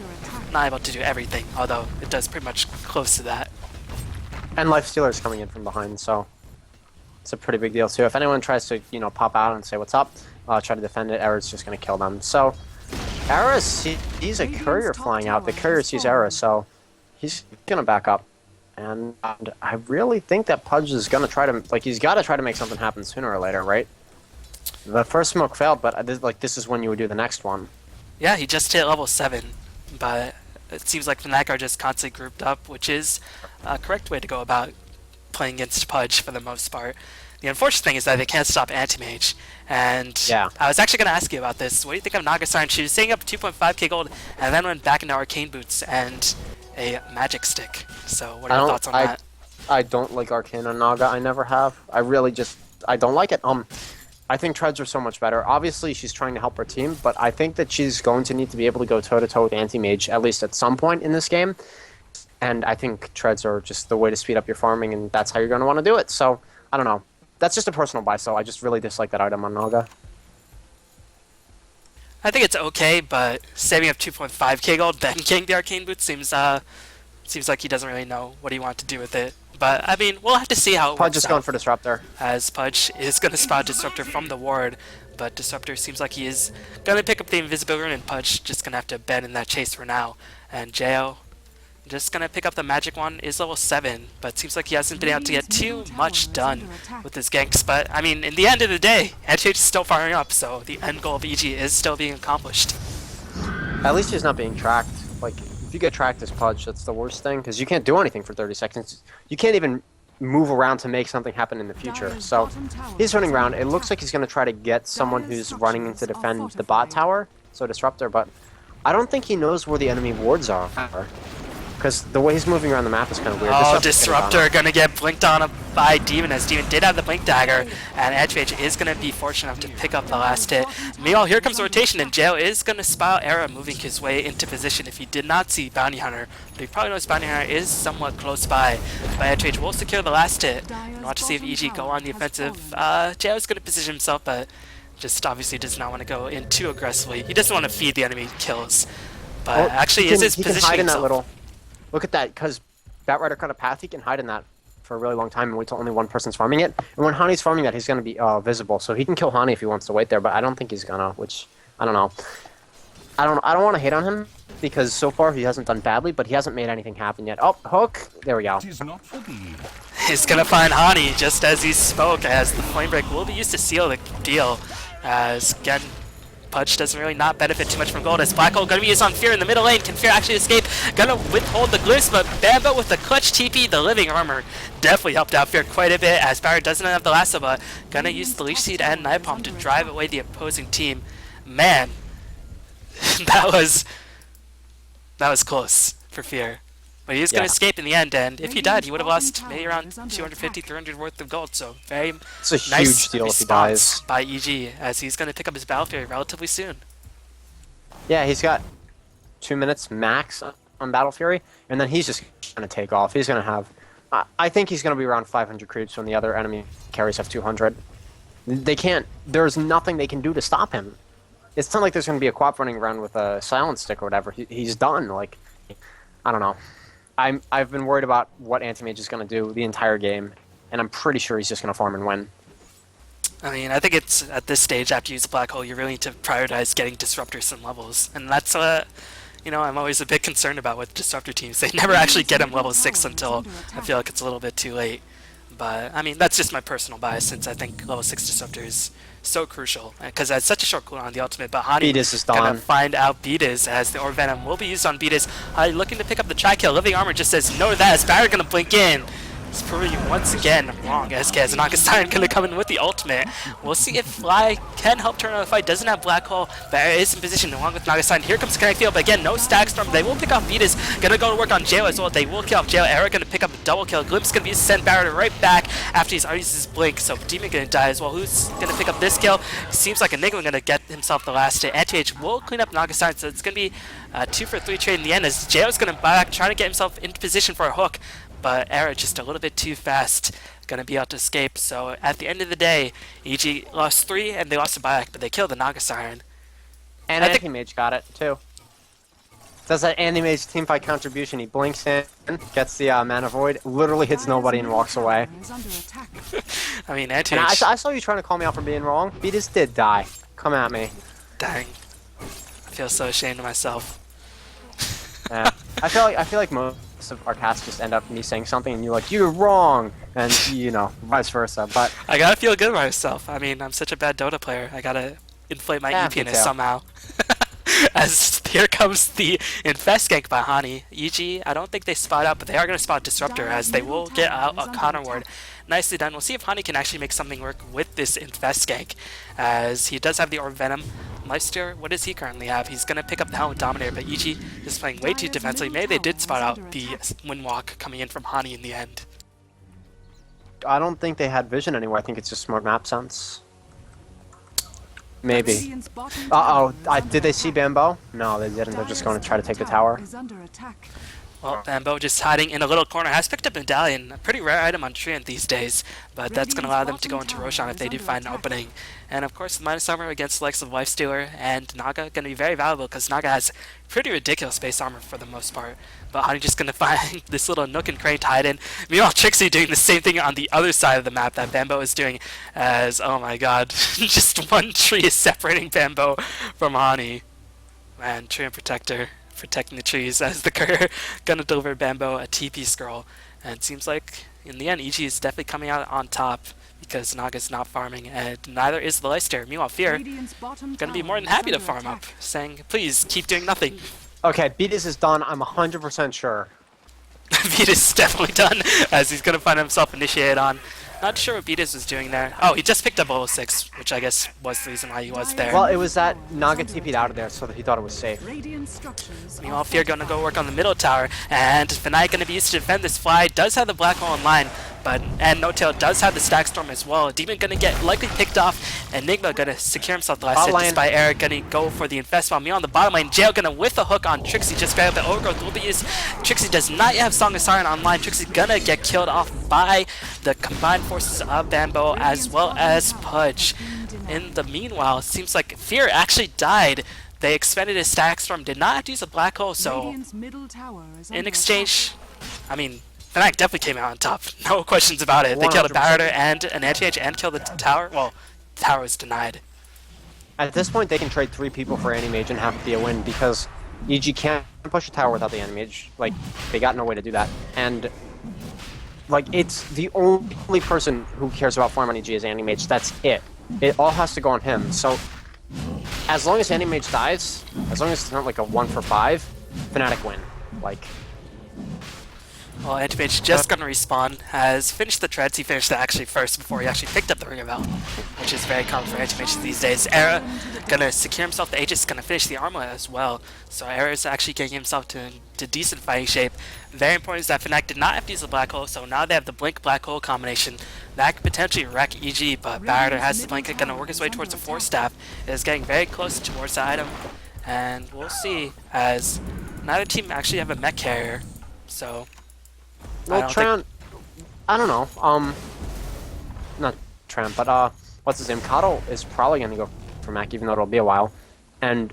not able to do everything, although it does pretty much close to that. And Lifestealer's coming in from behind, so it's a pretty big deal too. If anyone tries to, pop out and say what's up, try to defend it, Era's just going to kill them. So Era sees a courier flying out. The courier sees Era, so he's going to back up. And I really think that Pudge is going to try to, he's got to try to make something happen sooner or later, right? The first smoke failed, but this is when you would do the next one. Yeah, he just hit level 7, but it seems like Fnatic are just constantly grouped up, which is a correct way to go about playing against Pudge for the most part. The unfortunate thing is that they can't stop Anti-Mage, and yeah. I was actually going to ask you about this. What do you think of Nagasar? She was setting up 2.5k gold, and then went back into Arcane Boots and a Magic Stick. So what are your thoughts on that? I don't like Arcane on Naga. I never have. I don't like it. I think treads are so much better. Obviously, she's trying to help her team, but I think that she's going to need to be able to go toe-to-toe with Anti-Mage, at least at some point in this game. And I think treads are just the way to speed up your farming, and that's how you're going to want to do it. So, I don't know. That's just a personal buy, so I just really dislike that item on Naga. I think it's okay, but saving up 2.5k gold, then getting the Arcane Boots seems like he doesn't really know what he wants to do with it. But, I mean, we'll have to see how it works Pudge is going for Disruptor. As Pudge is going to spot Disruptor from the ward, but Disruptor seems like he is going to pick up the Invisible Rune, and Pudge just going to have to bend in that chase for now. And JO just going to pick up the Magic Wand, is level 7, but seems like he hasn't been able to get too much done with his ganks. But, I mean, in the end of the day, Anti-Mage is still firing up, so the end goal of EG is still being accomplished. At least he's not being tracked. If you get tracked as Pudge, that's the worst thing, because you can't do anything for 30 seconds. You can't even move around to make something happen in the future. So he's running around. It looks like he's going to try to get someone who's running in to defend the bot tower, so Disruptor, but I don't think he knows where the enemy wards are. Because the way he's moving around the map is kind of weird. Oh, Disruptor gonna get blinked on by Demon, as Demon did have the Blink Dagger, and Anti-Mage is gonna be fortunate enough to pick up the last hit. Meanwhile, here comes the rotation, and JO is gonna spot Era moving his way into position. If he did not see Bounty Hunter, but he probably knows Bounty Hunter is somewhat close by. But Anti-Mage will secure the last hit. And watch to see if EG go on the offensive. JO is gonna position himself, but just obviously does not want to go in too aggressively. He doesn't want to feed the enemy kills. But actually, he is his can positioning hide in that himself. Look at that, because Batrider cut a path, he can hide in that. for a really long time and wait till only one person's farming it. And when Hani's farming that, he's going to be visible. So he can kill Hani if he wants to wait there, but I don't think he's gonna, which, I don't know. I don't want to hate on him, because so far he hasn't done badly, but he hasn't made anything happen yet. Oh, hook! There we go. He's gonna find Hani just as he spoke, as the flame break will be used to seal the deal. As again, Pudge doesn't really not benefit too much from gold, as Black Hole gonna be used on Fear in the middle lane. Can Fear actually escape? Gonna withhold the glimpse, but Bambo with the clutch TP, the living armor, definitely helped out Fear quite a bit, as Barrett doesn't have the lasso, but gonna use the Leech Seed and Night Palm to drive away the opposing team. Man, that was close for Fear. But he was going to escape in the end, and if he died, he would have lost maybe around 250, 300 worth of gold. So very it's a nice huge deal if he response dies. by EG, as he's going to pick up his Battlefield relatively soon. Yeah, he's got 2 minutes max on Battle Fury, and then he's just going to take off. He's going to have... I think he's going to be around 500 creeps when the other enemy carries have 200. They can't... There's nothing they can do to stop him. It's not like there's going to be a co-op running around with a silent stick or whatever. He's done. Like, I don't know. I've been worried about what Anti-Mage is going to do the entire game, and I'm pretty sure he's just going to farm and win. I mean, I think it's at this stage, after you use a Black Hole, you really need to prioritize getting Disruptors and levels. And that's, you know, I'm always a bit concerned about with Disruptor teams. They never actually get them level 6 until I feel like it's a little bit too late. But, I mean, that's just my personal bias, since I think level 6 Disruptor is so crucial, because it's such a short cooldown on the ultimate. But Hani is gonna done. find out Beatus, as the Orb Venom will be used on Beatus. Looking to pick up the Tri-Kill. Living Armor just says no to that, as Barrett gonna blink in. It's proving once again wrong. SK as Nagastein gonna come in with the ultimate. We'll see if Fly can help turn on the fight. Doesn't have Black Hole, but is in position along with Nagastein. Here comes Connect Field, but again, no Stack Storm. They will pick off Beatus. Gonna go to work on Jail as well. They will kill off Jail. Eric gonna pick up a double kill. Glimpse gonna be sent Barrett right back after he's already used his blink. So Demon gonna die as well. Who's gonna pick up this kill? Seems like Enigma gonna get himself the last hit. Anti-Mage will clean up Nagastein, so it's gonna be a 2-for-3 trade in the end, as Jail's gonna back, trying to get himself into position for a hook. But Era just a little bit too fast, gonna be able to escape. So at the end of the day, EG lost 3 and they lost a buyback, but they killed the Naga Siren. And Anti-Mage got it, too. Does that Anti-Mage teamfight contribution. He blinks in, gets the Mana Void, literally hits nobody and walks away. I mean, And Anti-Mage... I saw you trying to call me out for being wrong. Beatus did die. Come at me. Dang. I feel so ashamed of myself. Yeah. I feel like most of our casts just end up me saying something and you're like, you're wrong, and you know, vice versa. But I gotta feel good about myself. I mean, I'm such a bad Dota player. I gotta inflate my Yeah, EPness me too. somehow. As here comes the Infest gank by Hani. EG, I don't think they spot out, but they are going to spot Disruptor, as they will get out a counter ward. Nicely done. We'll see if Hani can actually make something work with this Infest gank, as he does have the Orb Venom. Lifesteal, what does he currently have? He's going to pick up the Helmet Dominator, but EG is playing way too defensively. Maybe they did spot out the Windwalk coming in from Hani in the end. I don't think they had vision anywhere. I think it's just smart map sense. Maybe. Uh-oh. Did they see Bambo? No, they didn't. They're just going to try to take the tower. Well, Bambo just hiding in a little corner has picked up Medallion, a pretty rare item on Treant these days, but that's going to allow them to go into Roshan if they do find an opening. And of course, the minus armor against the likes of Lifestealer and Naga going to be very valuable, because Naga has pretty ridiculous base armor for the most part. But Hani just going to find this little nook and cranny to hide in. Meanwhile, Trixie doing the same thing on the other side of the map that Bambo is doing, as, oh my god, just one tree is separating Bambo from Hani. Man, Treant Protector protecting the trees, as the courier gonna deliver Bambo a TP scroll. And it seems like in the end EG is definitely coming out on top, because Naga's not farming, and neither is the Leicester. Meanwhile, Fear gonna be more than happy to farm up, saying, please keep doing nothing. Okay, Beatus is done. I'm 100% sure. Beatus is definitely done, as he's gonna find himself initiated on. Not sure what Beatus was doing there. Oh, he just picked up level 6, which I guess was the reason why he was there. Well, it was that Naga TP'd out of there so that he thought it was safe. Meanwhile, Fear gonna go work on the middle tower, and Fnatic gonna be used to defend this Fly. Does have the Black Hole in line, and No Tail does have the Stack Storm as well. Demon gonna get likely picked off. Enigma gonna secure himself the last hit, despite Eric gonna go for the Infest while me on the bottom lane. Jail gonna with a hook on Trixie, just grab the Overgrowth will be used. Trixie does not yet have Song of Siren online. Trixie gonna get killed off by the combined forces of Bambo as well as Pudge. In the meanwhile, it seems like Fear actually died. They expended his Stack Storm, did not have to use a Black Hole, so in exchange, I mean, Fnatic definitely came out on top. No questions about it. They killed a 100%. Barometer and an anti-mage and killed the tower. Well, the tower was denied. At this point, they can trade 3 people for anti-mage and have it be a win because EG can't push a tower without the anti-mage. Like, they got no way to do that. And, like, it's the only person who cares about farm on EG is anti-mage. That's it. It all has to go on him. So, as long as anti-mage dies, as long as it's not like a 1 for 5, Fnatic win. Like, Well, Anti-Mage just gonna respawn, has finished the treads. He finished it actually first before he actually picked up the Ring of Hell, which is very common for Anti-Mage these days. Era gonna secure himself the Aegis, gonna finish the armor as well. So Era is actually getting himself to decent fighting shape. Very important is that Fnatic did not have to use the Black Hole, so now they have the Blink Black Hole combination. That could potentially wreck EG, but Barretter has the Blink, gonna work his way towards the Force Staff. It is getting very close towards the item, and we'll see as neither team actually have a mech carrier. So well, Tran, I don't know. Not Tran, but what's his name? Kato is probably gonna go for mech, even though it'll be a while. And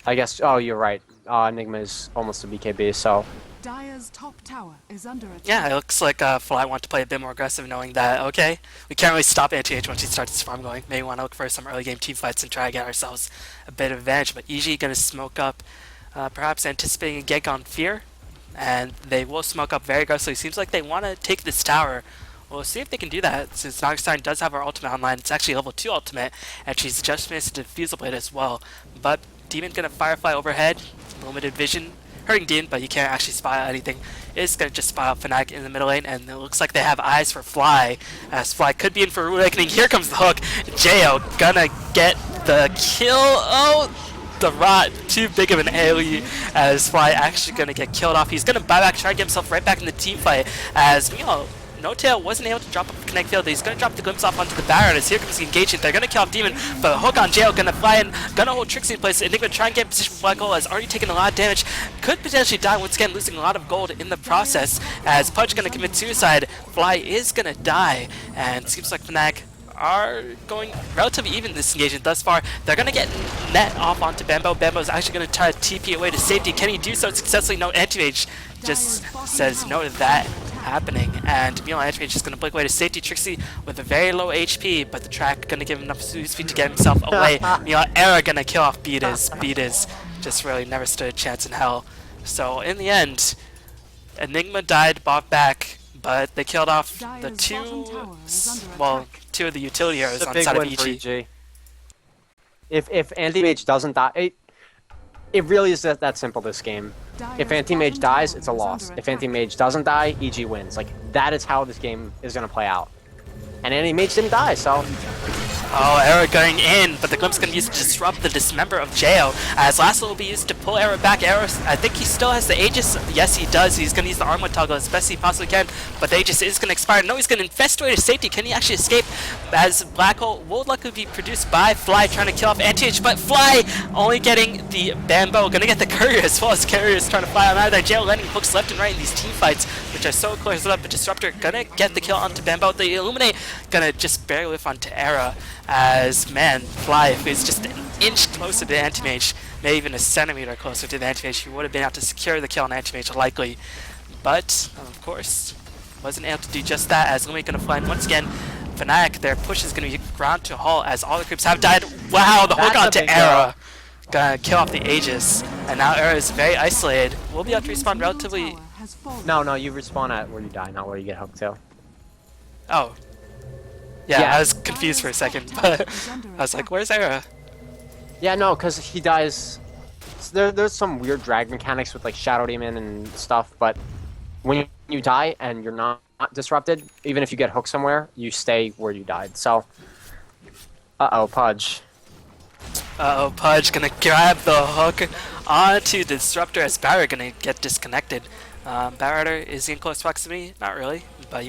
I guess, oh, you're right. Enigma is almost a BKB, so. Dire's top tower is under attack. yeah, it looks like Fly want to play a bit more aggressive, knowing that, okay, we can't really stop Anti-H once he starts his farm going. Maybe want to look for some early game team fights and try to get ourselves a bit of advantage. But EG gonna smoke up, perhaps anticipating a gank on Fear, and they will smoke up very aggressively. Seems like they want to take this tower. We'll see if they can do that, since Nogstein does have her ultimate online. It's actually level 2 ultimate, and she's just missed a Diffusal Blade as well. But Demon gonna Firefly overhead, limited vision, hurting Demon, but he can't actually spy out anything. Is gonna just spy out Fnatic in the middle lane, and it looks like they have eyes for Fly, as Fly could be in for Rude Awakening. Here comes the hook. Jo gonna get the kill. Oh! The rot, too big of an AoE, as Fly actually gonna get killed off. He's gonna buy back, try to get himself right back in the team fight, as you know, No Tail wasn't able to drop up the Connect Field. He's gonna drop the Glimpse off onto the Baron, as here comes the engagement. They're gonna kill off Demon, but hook on Jo gonna fly in, gonna hold Trixie in place. Enigma try and get in position for Black Hole, has already taken a lot of damage, could potentially die once again, losing a lot of gold in the process, as Pudge gonna commit suicide. Fly is gonna die, and seems like Fnatic are going relatively even in this engagement thus far. They're going to get net off onto Bambo. Bambo's actually going to try to TP away to safety. Can he do so successfully? No, Anti-Mage just says no to that happening. And meanwhile, Anti-Mage is going to blink away to safety. Trixie with a very low HP, but the track going to give him enough speed to get himself away. Meanwhile, Era going to kill off Beaters. Beaters just really never stood a chance in hell. So in the end, Enigma died, bought back, but they killed off the two of the utility heroes on the side of EG. If Anti-Mage doesn't die, it really is that simple, this game. If Anti-Mage dies, it's a loss. If Anti-Mage doesn't die, EG wins. Like, that is how this game is going to play out. And Anti-Mage didn't die, so... Oh, Era going in, but the Glimpse going to be used to disrupt the Dismember of Jo, as Lasso will be used to pull Era back. Era, I think he still has the Aegis. Yes, he does. He's going to use the Armor Toggle as best he possibly can, but the Aegis is going to expire. No, he's going to infest away to safety. Can he actually escape? As Black Hole will likely be produced by Fly, trying to kill off Anti-H, but Fly only getting the Bambo. Going to get the Courier as well, as Couriers trying to fly on either. Jo landing hooks left and right in these team fights, which are so close up. But Disruptor going to get the kill onto Bambo. The Illuminate going to just barely whiff onto Era. As, man, Fly, if he's just an inch closer to Anti-Mage, maybe even a centimeter closer to the Anti-Mage, he would have been able to secure the kill on Anti-Mage, likely. But, of course, wasn't able to do just that, as Lumi going to fly in once again. Fnatic, their push is going to be ground to a halt, as all the creeps have died. Wow, the hook onto Era. Gonna kill off the Aegis, and now Era is very isolated. We'll be able to respawn relatively... No, you respawn at where you die, not where you get hooked to. Oh. Yeah, I was confused for a second, but I was like, where's Era? Yeah, no, because he dies... There's some weird drag mechanics with like Shadow Demon and stuff, but when you die and you're not disrupted, even if you get hooked somewhere, you stay where you died, so... Uh-oh, Pudge. Uh-oh, Pudge gonna grab the hook onto the Disruptor, as Barrett gonna get disconnected. Barrett is in close proximity, not really, but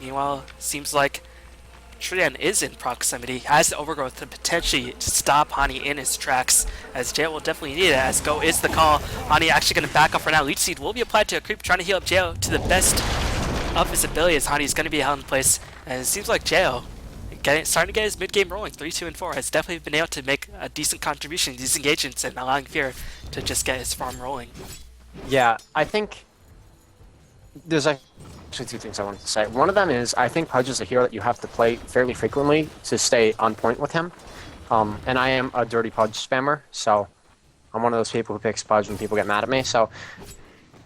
meanwhile, seems like Trian is in proximity, has the Overgrowth to potentially stop Hani in his tracks, as Jo will definitely need it, as Go is the call. Hani actually going to back off for now. Leech Seed will be applied to a creep, trying to heal up Jo to the best of his ability, as Hani's going to be held in place. And it seems like Jo, starting to get his mid-game rolling, 3, 2, and 4, has definitely been able to make a decent contribution in these engagements and allowing Fear to just get his farm rolling. Yeah, I think there's actually two things I wanted to say. One of them is I think Pudge is a hero that you have to play fairly frequently to stay on point with him. And I am a dirty Pudge spammer, so I'm one of those people who picks Pudge when people get mad at me. So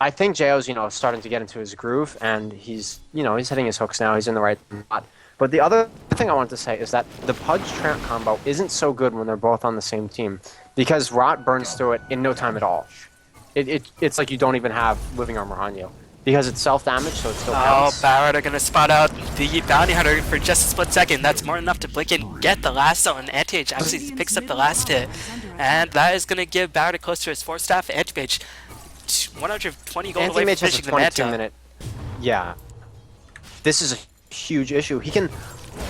I think JO's, starting to get into his groove, and he's hitting his hooks now. He's in the right spot. But the other thing I wanted to say is that the Pudge Tramp combo isn't so good when they're both on the same team, because Rot burns through it in no time at all. It's like you don't even have living armor on you. Because it's self-damage, so it still counts. Oh, Barrett are going to spot out the Bounty Hunter for just a split second. That's more than enough to blink and get the last zone. And Anti-Mage actually picks up the last hit. And that is going to give Barrett close to his 4-staff. Anti-Mage 120 gold away from finishing the Manta. Minute. Yeah. This is a huge issue. He can...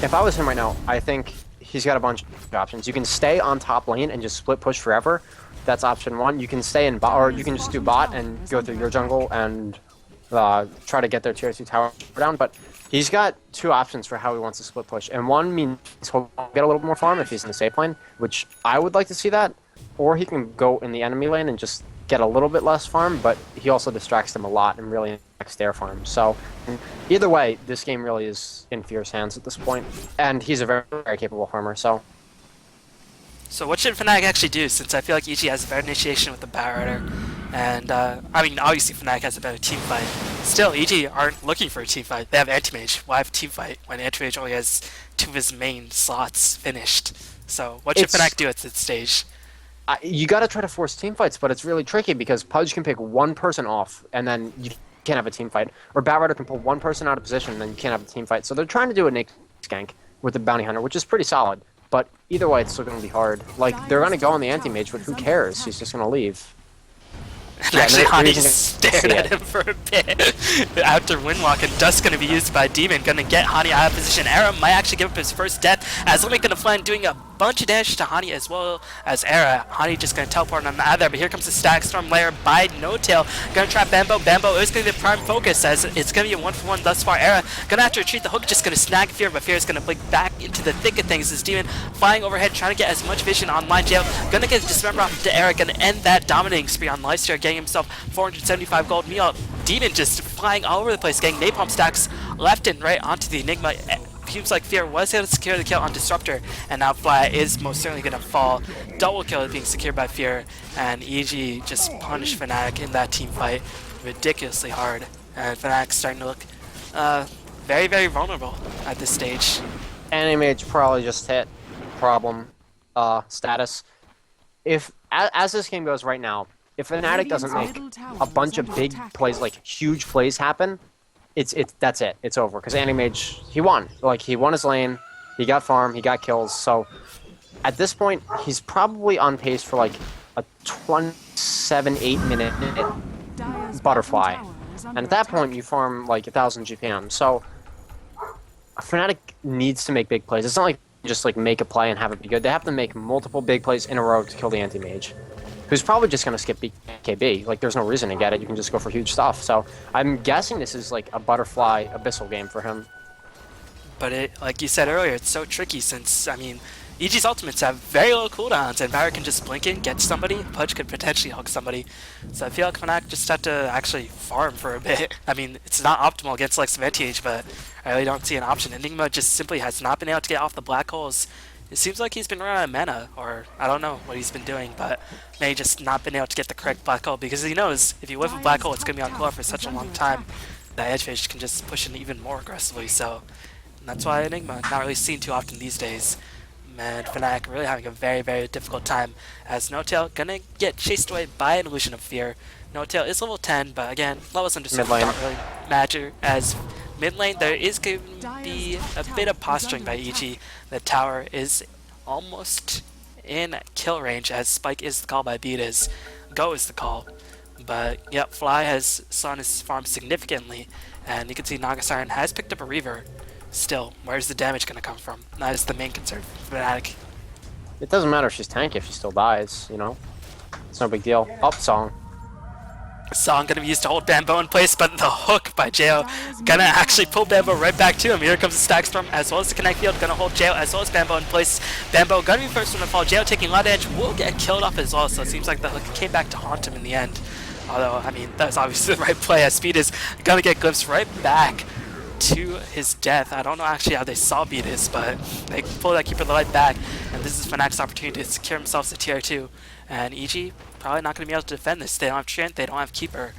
If I was him right now, I think he's got a bunch of options. You can stay on top lane and just split push forever. That's option one. You can stay in bot, or you can just do bot and go through your jungle and try to get their tier 2 tower down, but he's got two options for how he wants to split push, and one means he'll get a little more farm if he's in the safe lane, which I would like to see that, or he can go in the enemy lane and just get a little bit less farm, but he also distracts them a lot and really impacts their farm. So either way, this game really is in Fear's hands at this point, and he's a very, very capable farmer. So what should Fnatic actually do, since I feel like EG has a better initiation with the Barometer? And, I mean, obviously Fnatic has a better team fight. Still, EG aren't looking for a team fight. They have Anti-Mage. Why have a team fight when Anti-Mage only has 2 of his main slots finished? So, what should Fnatic do at this stage? You gotta try to force team fights, but it's really tricky because Pudge can pick one person off, and then you can't have a team fight. Or Batrider can pull one person out of position, and then you can't have a team fight. So they're trying to do a Nick gank with the Bounty Hunter, which is pretty solid. But either way, it's still going to be hard. Like, they're going to go on the Anti-Mage, but who cares? He's just going to leave. And actually, Hani just stared at him for a bit. After Windwalk, and Dust's going to be used by Demon, going to get Hani out of position. Era might actually give up his first death, as Limit going to fly and doing a bunch of damage to Hani as well as Era. Hani just going to teleport on out of there, but here comes the Static Storm layer by No-Tail. Going to trap Bambo. Bambo is going to be the prime focus, as it's going to be a 1-for-1 thus far. Era going to have to retreat. The hook just going to snag Fear, but Fear is going to blink back into the thick of things as Demon flying overhead, trying to get as much vision on line jail. Going to get Dismember off to Era, going to end that dominating spree on Lifesteal, getting himself 475 gold. Meanwhile, Demon just flying all over the place, getting napalm stacks left and right onto the Enigma. Seems like Fear was able to secure the kill on Disruptor, and now Fly is most certainly going to fall. Double kill being secured by Fear, and EG just punished Fnatic in that team fight ridiculously hard. And Fnatic's starting to look very, very vulnerable at this stage. Anti-Mage probably just hit problem status. If as this game goes right now, if Fnatic doesn't make a bunch of big plays, like huge plays happen, that's it. It's over. Because Anti-Mage, he won. Like, he won his lane, he got farm, he got kills. So at this point, he's probably on pace for like a 27-8 minute butterfly. And at that point, you farm like 1,000 GPM. So Fnatic needs to make big plays. It's not like just like make a play and have it be good. They have to make multiple big plays in a row to kill the Anti-Mage, who's probably just going to skip BKB. Like, there's no reason to get it. You can just go for huge stuff. So I'm guessing this is like a butterfly abyssal game for him. But like you said earlier, it's so tricky since, I mean, EG's ultimates have very low cooldowns, and Barrett can just blink in, get somebody, Pudge could potentially hook somebody. So I feel like Fnatic just have to actually farm for a bit. I mean, it's not optimal against like Anti-Mage, but I really don't see an option. Enigma just simply has not been able to get off the black holes. It seems like he's been running out of mana, or I don't know what he's been doing, but may just not been able to get the correct black hole, because he knows if you whiff a black hole, it's going to be on cooldown for such a long time that Edgefish can just push in even more aggressively. So that's why Enigma not really seen too often these days. And Fnatic really having a very, very difficult time, as No-Tail gonna get chased away by an Illusion of Fear. No-Tail is level 10, but again, levels under Super don't really matter, as mid lane there is going to be a bit of posturing by EG. The tower is almost in kill range, as Spike is the call by Beatus. Go is the call. But yep, Fly has slowed his farm significantly, and you can see Naga Siren has picked up a Reaver. Still, where's the damage going to come from? That is the main concern for Fnatic. It doesn't matter if she's tanky if she still dies, you know? It's no big deal. Up Song. Song gonna be used to hold Bambo in place, but the hook by Jail gonna actually pull Bambo right back to him. Here comes the Stack Storm as well as the Connect Field, gonna hold Jail as well as Bambo in place. Bambo gonna be first one to fall. Jail taking a lot of damage, will get killed off as well, so it seems like the hook came back to haunt him in the end. Although, I mean, that's obviously the right play as Speed is gonna get glimpsed right back to his death. I don't know actually how they saw Beatus, but they pull that Keeper of the Light back, and this is Fnatic's opportunity to secure themselves a tier 2. And EG probably not going to be able to defend this. They don't have Treant, they don't have Keeper.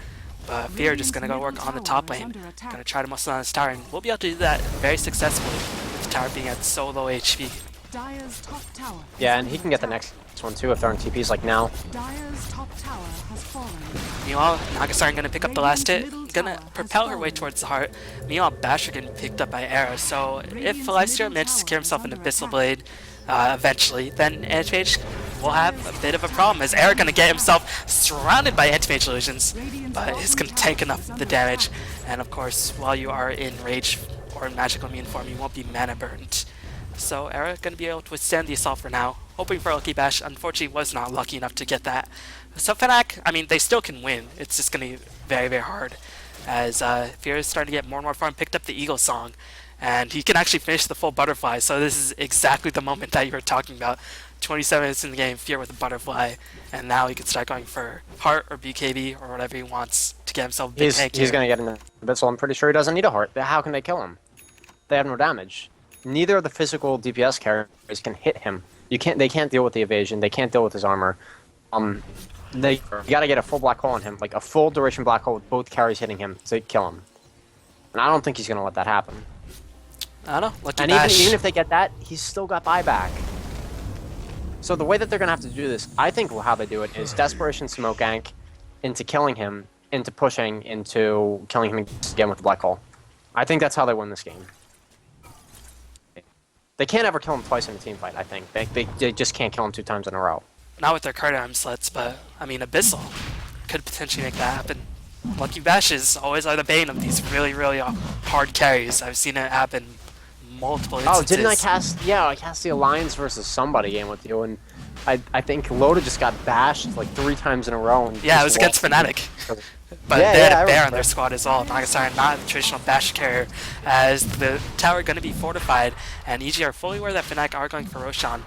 But Fear just going to go work on the top lane. Going to try to muscle on his tower, and we'll be able to do that very successfully with the tower being at so low HP. Dire's top tower. Yeah, and he can get the next one too if they're on TPs like now. Dire's top tower has fallen. Meanwhile, Nagasar going to pick up the last hit, going to propel her way towards the heart. Meanwhile, Basher getting picked up by Era. So if Felistio manages to secure himself an Abyssal Blade eventually, then Anti-Mage will have a bit of a problem, as Era going to get himself surrounded by Anti-Mage illusions, but he's going to tank enough of the damage. And of course, while you are in Rage or in Magical Immune form, you won't be mana burned. So Era going to be able to withstand the assault for now, hoping for a Lucky Bash. Unfortunately, was not lucky enough to get that. So Fnatic, I mean, they still can win. It's just going to be very, very hard, as Fear is starting to get more and more farm. Picked up the Eagle Song, and he can actually finish the full Butterfly. So this is exactly the moment that you were talking about. 27 minutes in the game, Fear with a Butterfly, and now he can start going for Heart or BKB or whatever he wants to get himself a big tank He's here. going to get an Abyssal. I'm pretty sure he doesn't need a heart. How can they kill him? They have no damage. Neither of the physical DPS carries can hit him. They can't deal with the evasion. They can't deal with his armor. You gotta get a full black hole on him, like a full duration black hole with both carries hitting him to kill him. And I don't think he's gonna let that happen. I don't know. Lucky And Bash. even if they get that, he's still got buyback. So the way that they're gonna have to do this, I think how they do it is Desperation Smoke Gank into killing him, into pushing, into killing him again with the black hole. I think that's how they win this game. They can't ever kill him twice in a team fight, I think. They just can't kill him 2 times in a row. Not with their card arm slits, but I mean, Abyssal could potentially make that happen. Lucky Bashes always are the bane of these really, really hard carries. I've seen it happen multiple instances. Oh, didn't I cast? Yeah, I cast the Alliance versus somebody game with you, and I think Loda just got bashed like 3 times in a row. And Yeah, it was just against Fnatic. But Yeah, they had yeah, I a bear on remember. their squad as well. Nagasar not the traditional bash carrier, as the tower going to be fortified, and EG are fully aware that Fnatic are going for Roshan.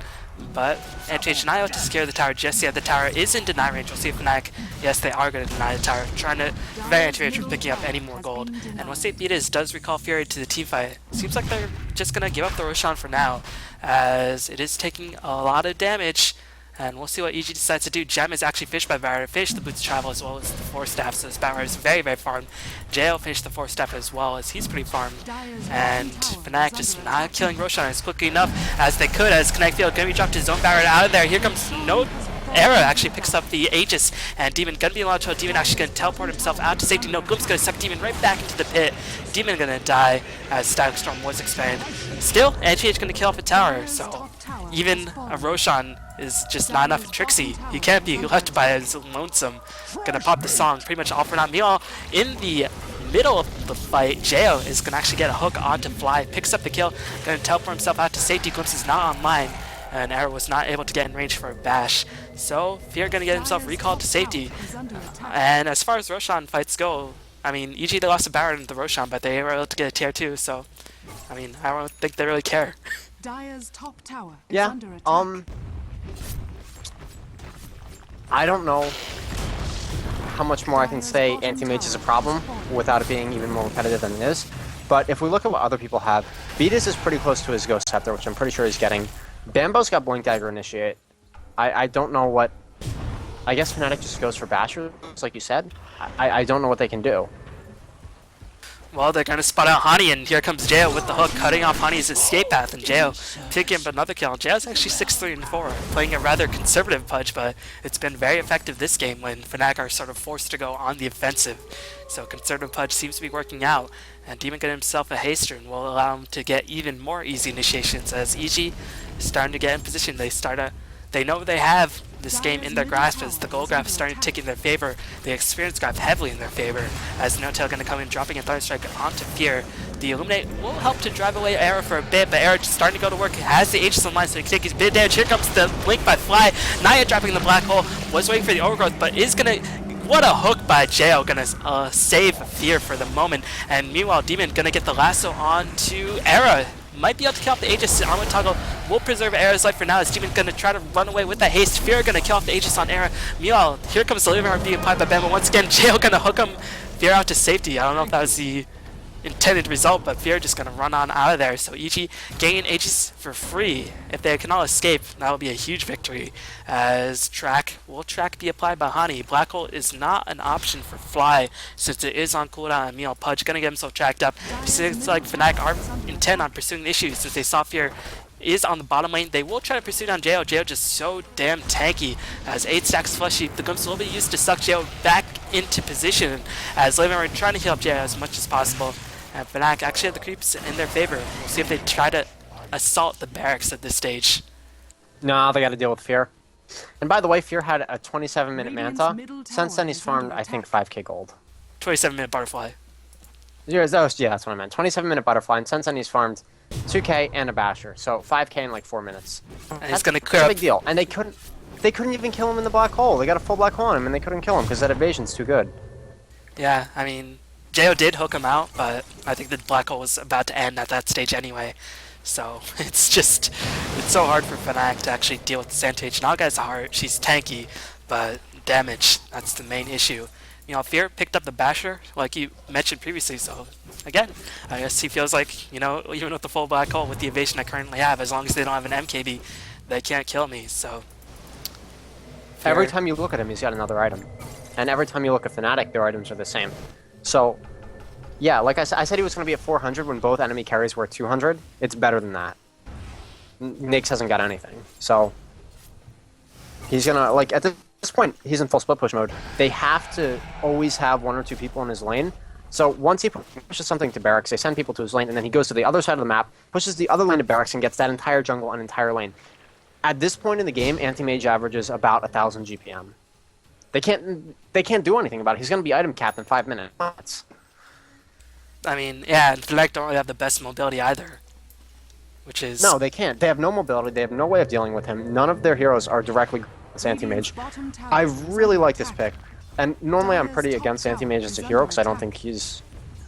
But MTH not able to scare the tower just yet. The tower is in deny range. We'll see if Fnatic, yes, they are going to deny the tower, trying to prevent MTH from picking up any more gold. And we'll see if Beatus does recall Fury to the team fight. Seems like they're just going to give up the Roshan for now, as it is taking a lot of damage. And we'll see what EG decides to do. Gem is actually finished by Barrier, finished the Boots Travel as well as the 4 staff, so this Barrier is very, very farmed. JL finished the 4 staff as well, as he's pretty farmed. And Fnatic just not killing Roshan as quickly enough as they could, as Connect Field gonna be dropped his own Barrier out of there. Here comes no Era actually picks up the Aegis, and Demon gonna be allowed to. Demon actually gonna teleport himself out to safety. No, Gloom's gonna suck Demon right back into the pit. Demon gonna die as Static Storm was expanded. Still, NGH gonna kill off a tower, so even a Roshan is just not enough in Trixie. He can't be left by his lonesome. Gonna pop the song pretty much all for naught. Meanwhile, in the middle of the fight, Jao is gonna actually get a hook onto Fly, picks up the kill, gonna teleport himself out to safety. Glimpse is not online, and Arrow was not able to get in range for a bash. So Fear gonna get himself recalled to safety. And as far as Roshan fights go, I mean, EG they lost a Baron in the Roshan, but they were able to get a tier 2, so I mean, I don't think they really care. Dire's top tower is Yeah. under attack. I don't know how much more I can say anti-mage is a problem without it being even more repetitive than it is. But if we look at what other people have, Beatus is pretty close to his Ghost Scepter, which I'm pretty sure he's getting. Bambo's got Blink Dagger Initiate. I don't know what... I guess Fnatic just goes for Bashers, like you said. I don't know what they can do. Well, they're gonna spot out Hani, and here comes Jao with the hook, cutting off Hani's escape path, and Jao picking up another kill. Jao's actually 6-3 and 4, playing a rather conservative Pudge, but it's been very effective this game when Fnatic are sort of forced to go on the offensive. So conservative Pudge seems to be working out, and Demon getting himself a haster and will allow him to get even more easy initiations, as EG is starting to get in position. They know they have this game in their grasp, as the gold graph is starting to tick in their favor, the experience graph heavily in their favor, as No-Tail going to come in, dropping a Thunderstrike onto Fear. The Illuminate will help to drive away Era for a bit, but Era just starting to go to work, has the Aegis online, so he can take his bit damage. Here comes the Blink by Fly. Naya dropping the Black Hole, was waiting for the Overgrowth, but is going to... What a hook by Jao, gonna save Fear for the moment. And meanwhile, Demon gonna get the lasso onto Era. might be able to kill off the Aegis. Armor Toggle will preserve Era's life for now, as Demon's gonna try to run away with that haste. Fear gonna kill off the Aegis on Era. Meanwhile, here comes the Living Heart being applied by Bama. Once again, Jail gonna hook him. Fear out to safety. I don't know if that was the intended result, but Fear just gonna run on out of there. So EG gain Aegis for free. If they can all escape, that will be a huge victory. As Track be applied by Hani. Black Hole is not an option for Fly since it is on cooldown. And meanwhile, Pudge gonna get himself tracked up. Seems like Fnatic are intent on pursuing the issues since they saw Fear is on the bottom lane. They will try to pursue down Jo. Jo just so damn tanky. As 8 stacks fleshy, the Glimpse will be used to suck Jo back into position. As Living are trying to heal up Jo as much as possible. And Fnatic actually have the creeps in their favor. We'll see if they try to assault the barracks at this stage. No, they got to deal with Fear. And by the way, Fear had a 27-minute Manta. Since then, he's farmed, I think, 5k gold. 27-minute Butterfly. Yeah, that's what I meant. 27-minute Butterfly, and since then he's farmed 2k and a Basher. So 5k in like 4 minutes. And he's going to clear That's up. a big deal. And they couldn't even kill him in the black hole. They got a full black hole on him, and they couldn't kill him because that evasion's too good. Yeah, I mean, Jo did hook him out, but I think the black hole was about to end at that stage anyway. So it's so hard for Fnatic to actually deal with the Santage. Naga has a heart, she's tanky, but damage, that's the main issue. You know, Fear picked up the Basher, like you mentioned previously, so again, I guess he feels like, you know, even with the full black hole, with the evasion I currently have, as long as they don't have an MKB, they can't kill me, so. Fear. Every time you look at him, he's got another item. And every time you look at Fnatic, their items are the same. So, yeah, like I said he was going to be at 400 when both enemy carries were at 200. It's better than that. Nyx hasn't got anything. So, he's going to, like, at this point, he's in full split push mode. They have to always have 1 or 2 people in his lane. So, once he pushes something to barracks, they send people to his lane, and then he goes to the other side of the map, pushes the other lane to barracks, and gets that entire jungle and entire lane. At this point in the game, Anti-Mage averages about 1,000 GPM. They can't do anything about it. He's going to be item capped in 5 minutes. I mean, yeah, and Fnatic don't really have the best mobility either, which is... No, they can't. They have no mobility. They have no way of dealing with him. None of their heroes are directly against Anti-Mage. I really like this pick. And normally I'm pretty against Anti-Mage as a hero because I don't think he's...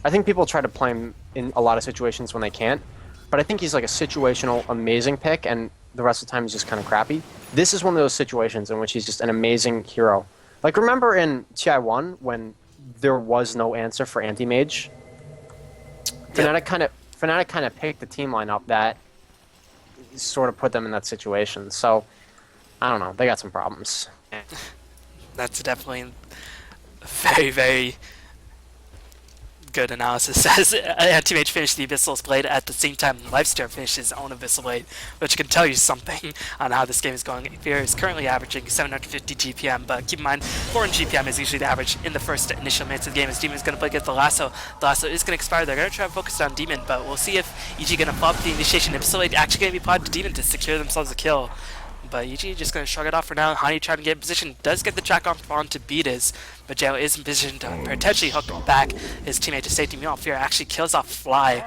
I think people try to play him in a lot of situations when they can't. But I think he's like a situational, amazing pick, and the rest of the time he's just kind of crappy. This is one of those situations in which he's just an amazing hero. Like, remember in TI1 when there was no answer for Anti-Mage? Fnatic kind of picked the team lineup that sort of put them in that situation. So, I don't know. They got some problems. That's definitely a very, very good analysis. As Anti-Mage finished the Abyssal's Blade at the same time Lifesteer finished his own Abyssal Blade, which can tell you something on how this game is going. Fear is currently averaging 750 GPM, but keep in mind, 400 GPM is usually the average in the first initial minutes of the game, as Demon's going to play against the Lasso. The Lasso is going to expire. They're going to try to focus on Demon, but we'll see if EG going to flop the initiation. Abyssal Blade actually going to be applied to Demon to secure themselves a kill. But EG just going to shrug it off for now. Hani trying to get in position, does get the track on to beat his, but Jo is in position to potentially hook back his teammate to safety. Meanwhile, Fear actually kills off Fly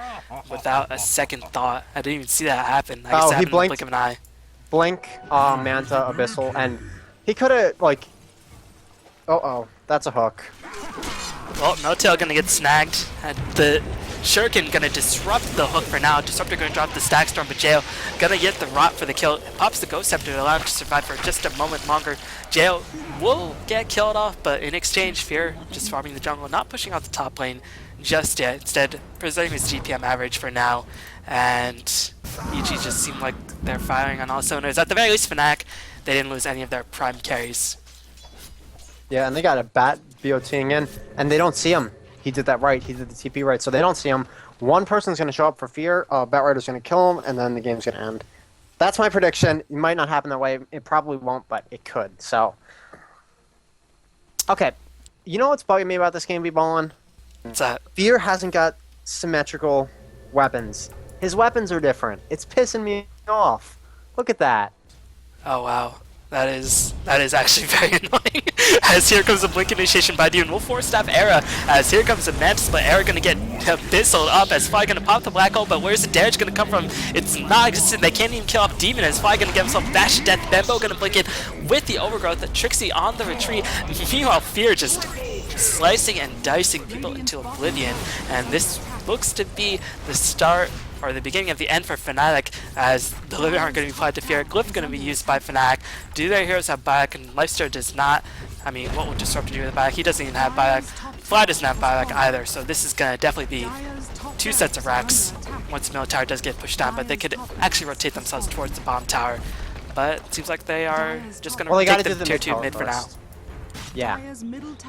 without a second thought. I didn't even see that happen. I guess that happened in the blink of an eye. Blink, Manta, Abyssal, and he could have, like... Uh-oh, that's a hook. Well, No Tail going to get snagged, and the Shuriken gonna disrupt the hook for now. Disruptor gonna drop the Stack Storm, but Jo gonna get the Rot for the kill. It pops the Ghost Scepter to allow him to survive for just a moment longer. Jo will get killed off, but in exchange, Fear just farming the jungle, not pushing out the top lane just yet. Instead, preserving his GPM average for now. And EG just seemed like they're firing on all cylinders. At the very least, Fnatic, they didn't lose any of their prime carries. Yeah, and they got a bat BOTing in, and they don't see him. He did that right. He did the TP right, so they don't see him. One person's going to show up for Fear, Batrider's going to kill him, and then the game's going to end. That's my prediction. It might not happen that way. It probably won't, but it could. So, okay. You know what's bugging me about this game, B-Ballin? What's that? Fear hasn't got symmetrical weapons. His weapons are different. It's pissing me off. Look at that. Oh, wow. That is actually very annoying. As here comes a Blink Initiation by Dune. We'll force staff Era. As here comes a Mantis, but Era gonna get Abyssal up. As Fly gonna pop the Black Hole, but where's the damage gonna come from? It's not existent. They can't even kill off Demon. As Fly gonna get himself Bash to Death. Bembo gonna blink it with the Overgrowth. Trixie on the retreat. Meanwhile, Fear just slicing and dicing people into oblivion. And this looks to be the start or the beginning of the end for Fnatic, as the Living aren't going to be applied to Fear. Glyph going to be used by Fnatic. Do their heroes have buyback? And Lifesteal does not. I mean, what would Disrupt do with buyback? He doesn't even have buyback. Fly doesn't have buyback either, so this is going to definitely be 2 sets of racks once the middle tower does get pushed down, but they could actually rotate themselves towards the bottom tower. But it seems like they are just going to take the tier 2 mid for now. Yeah.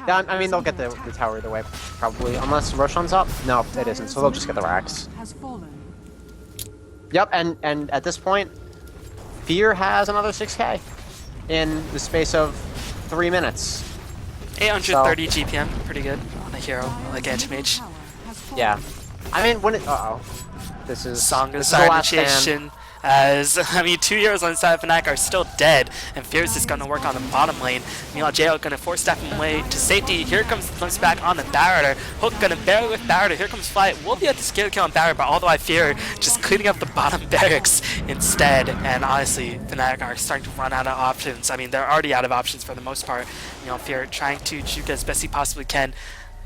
Yeah, I mean, they'll get the tower either way, probably. Unless Roshan's up? No, it isn't, so they'll just get the racks. Yep, and at this point, Fear has another 6k in the space of 3 minutes. 830 GPM, pretty good on a hero like Anti-Mage. Yeah. I mean, when it... Uh-oh. This is Song this of is the last Initiation. stand. As, I mean, 2 heroes on the side of Fnatic are still dead, and Fierce is going to work on the bottom lane. Meanwhile, JL going to force step him away to safety. Here comes back on the Barretter. Hook going to barrel with Barretter. Here comes Fly. Will be able to scale kill on Barretter, but although I fear just cleaning up the bottom barracks instead. And honestly, Fnatic are starting to run out of options. I mean, they're already out of options for the most part. You know, Fear trying to juke as best he possibly can.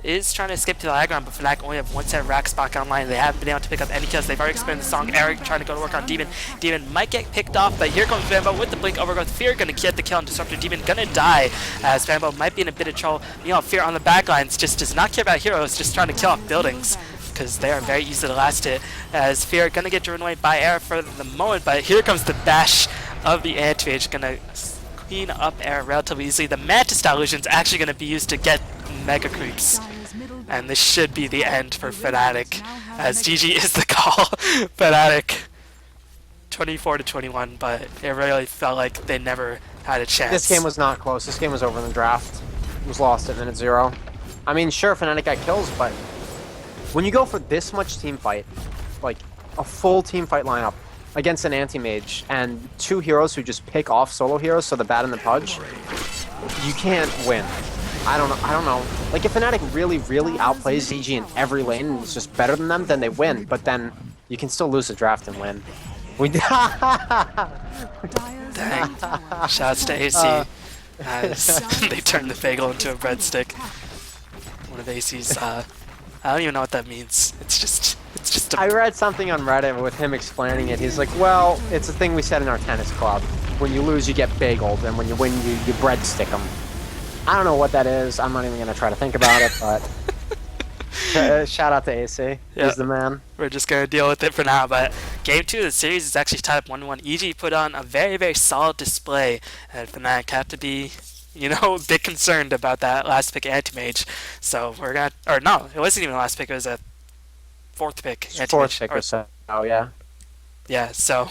Is trying to escape to the high ground, but Fnatic only have 1 set of racks back online. They haven't been able to pick up any kills. They've already experienced the song. Eric trying to go to work on Demon. Demon might get picked off, but here comes Fanbo with the blink overgrowth. Fear gonna get the kill on Disruptor. Demon gonna die, as Fanbo might be in a bit of trouble. Meanwhile, Fear on the backlines just does not care about heroes, just trying to kill off buildings, because they are very easy to last hit. As Fear gonna get driven away by Air for the moment, but here comes the bash of the Anti-Mage, gonna clean up Air relatively easily. The Mantis style illusion is actually gonna be used to get mega creeps. And this should be the end for Fnatic, as GG is the call. Fnatic 24-21, but it really felt like they never had a chance. This game was not close. This game was over in the draft. It was lost at minute 0. I mean, sure, Fnatic got kills, but when you go for this much team fight, like a full team fight lineup against an anti-mage and 2 heroes who just pick off solo heroes, so the Bat and the Pudge, you can't win. I don't know. Like, if Fnatic really outplays ZG in every lane and is just better than them, then they win. But then you can still lose the draft and win. We Dang. Shouts to AC as they turn the bagel into a breadstick. One of AC's, I don't even know what that means. It's just a... I read something on Reddit with him explaining it. He's like, well, it's a thing we said in our tennis club. When you lose, you get bageled, and when you win, you breadstick them. I don't know what that is. I'm not even going to try to think about it, but shout out to AC. He's the man. We're just going to deal with it for now, but Game 2 of the series is actually tied up 1-1. EG put on a very solid display, and Fnatic have to be, you know, a bit concerned about that last pick Anti-Mage. So we're going to... Or no, it wasn't even the last pick. It was a 4th pick Anti-Mage. 4th pick or so. Oh, yeah. Yeah, so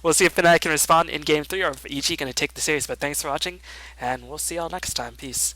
we'll see if Fnatic can respond in Game 3 or if EG going to take the series. But thanks for watching, and we'll see y'all next time. Peace.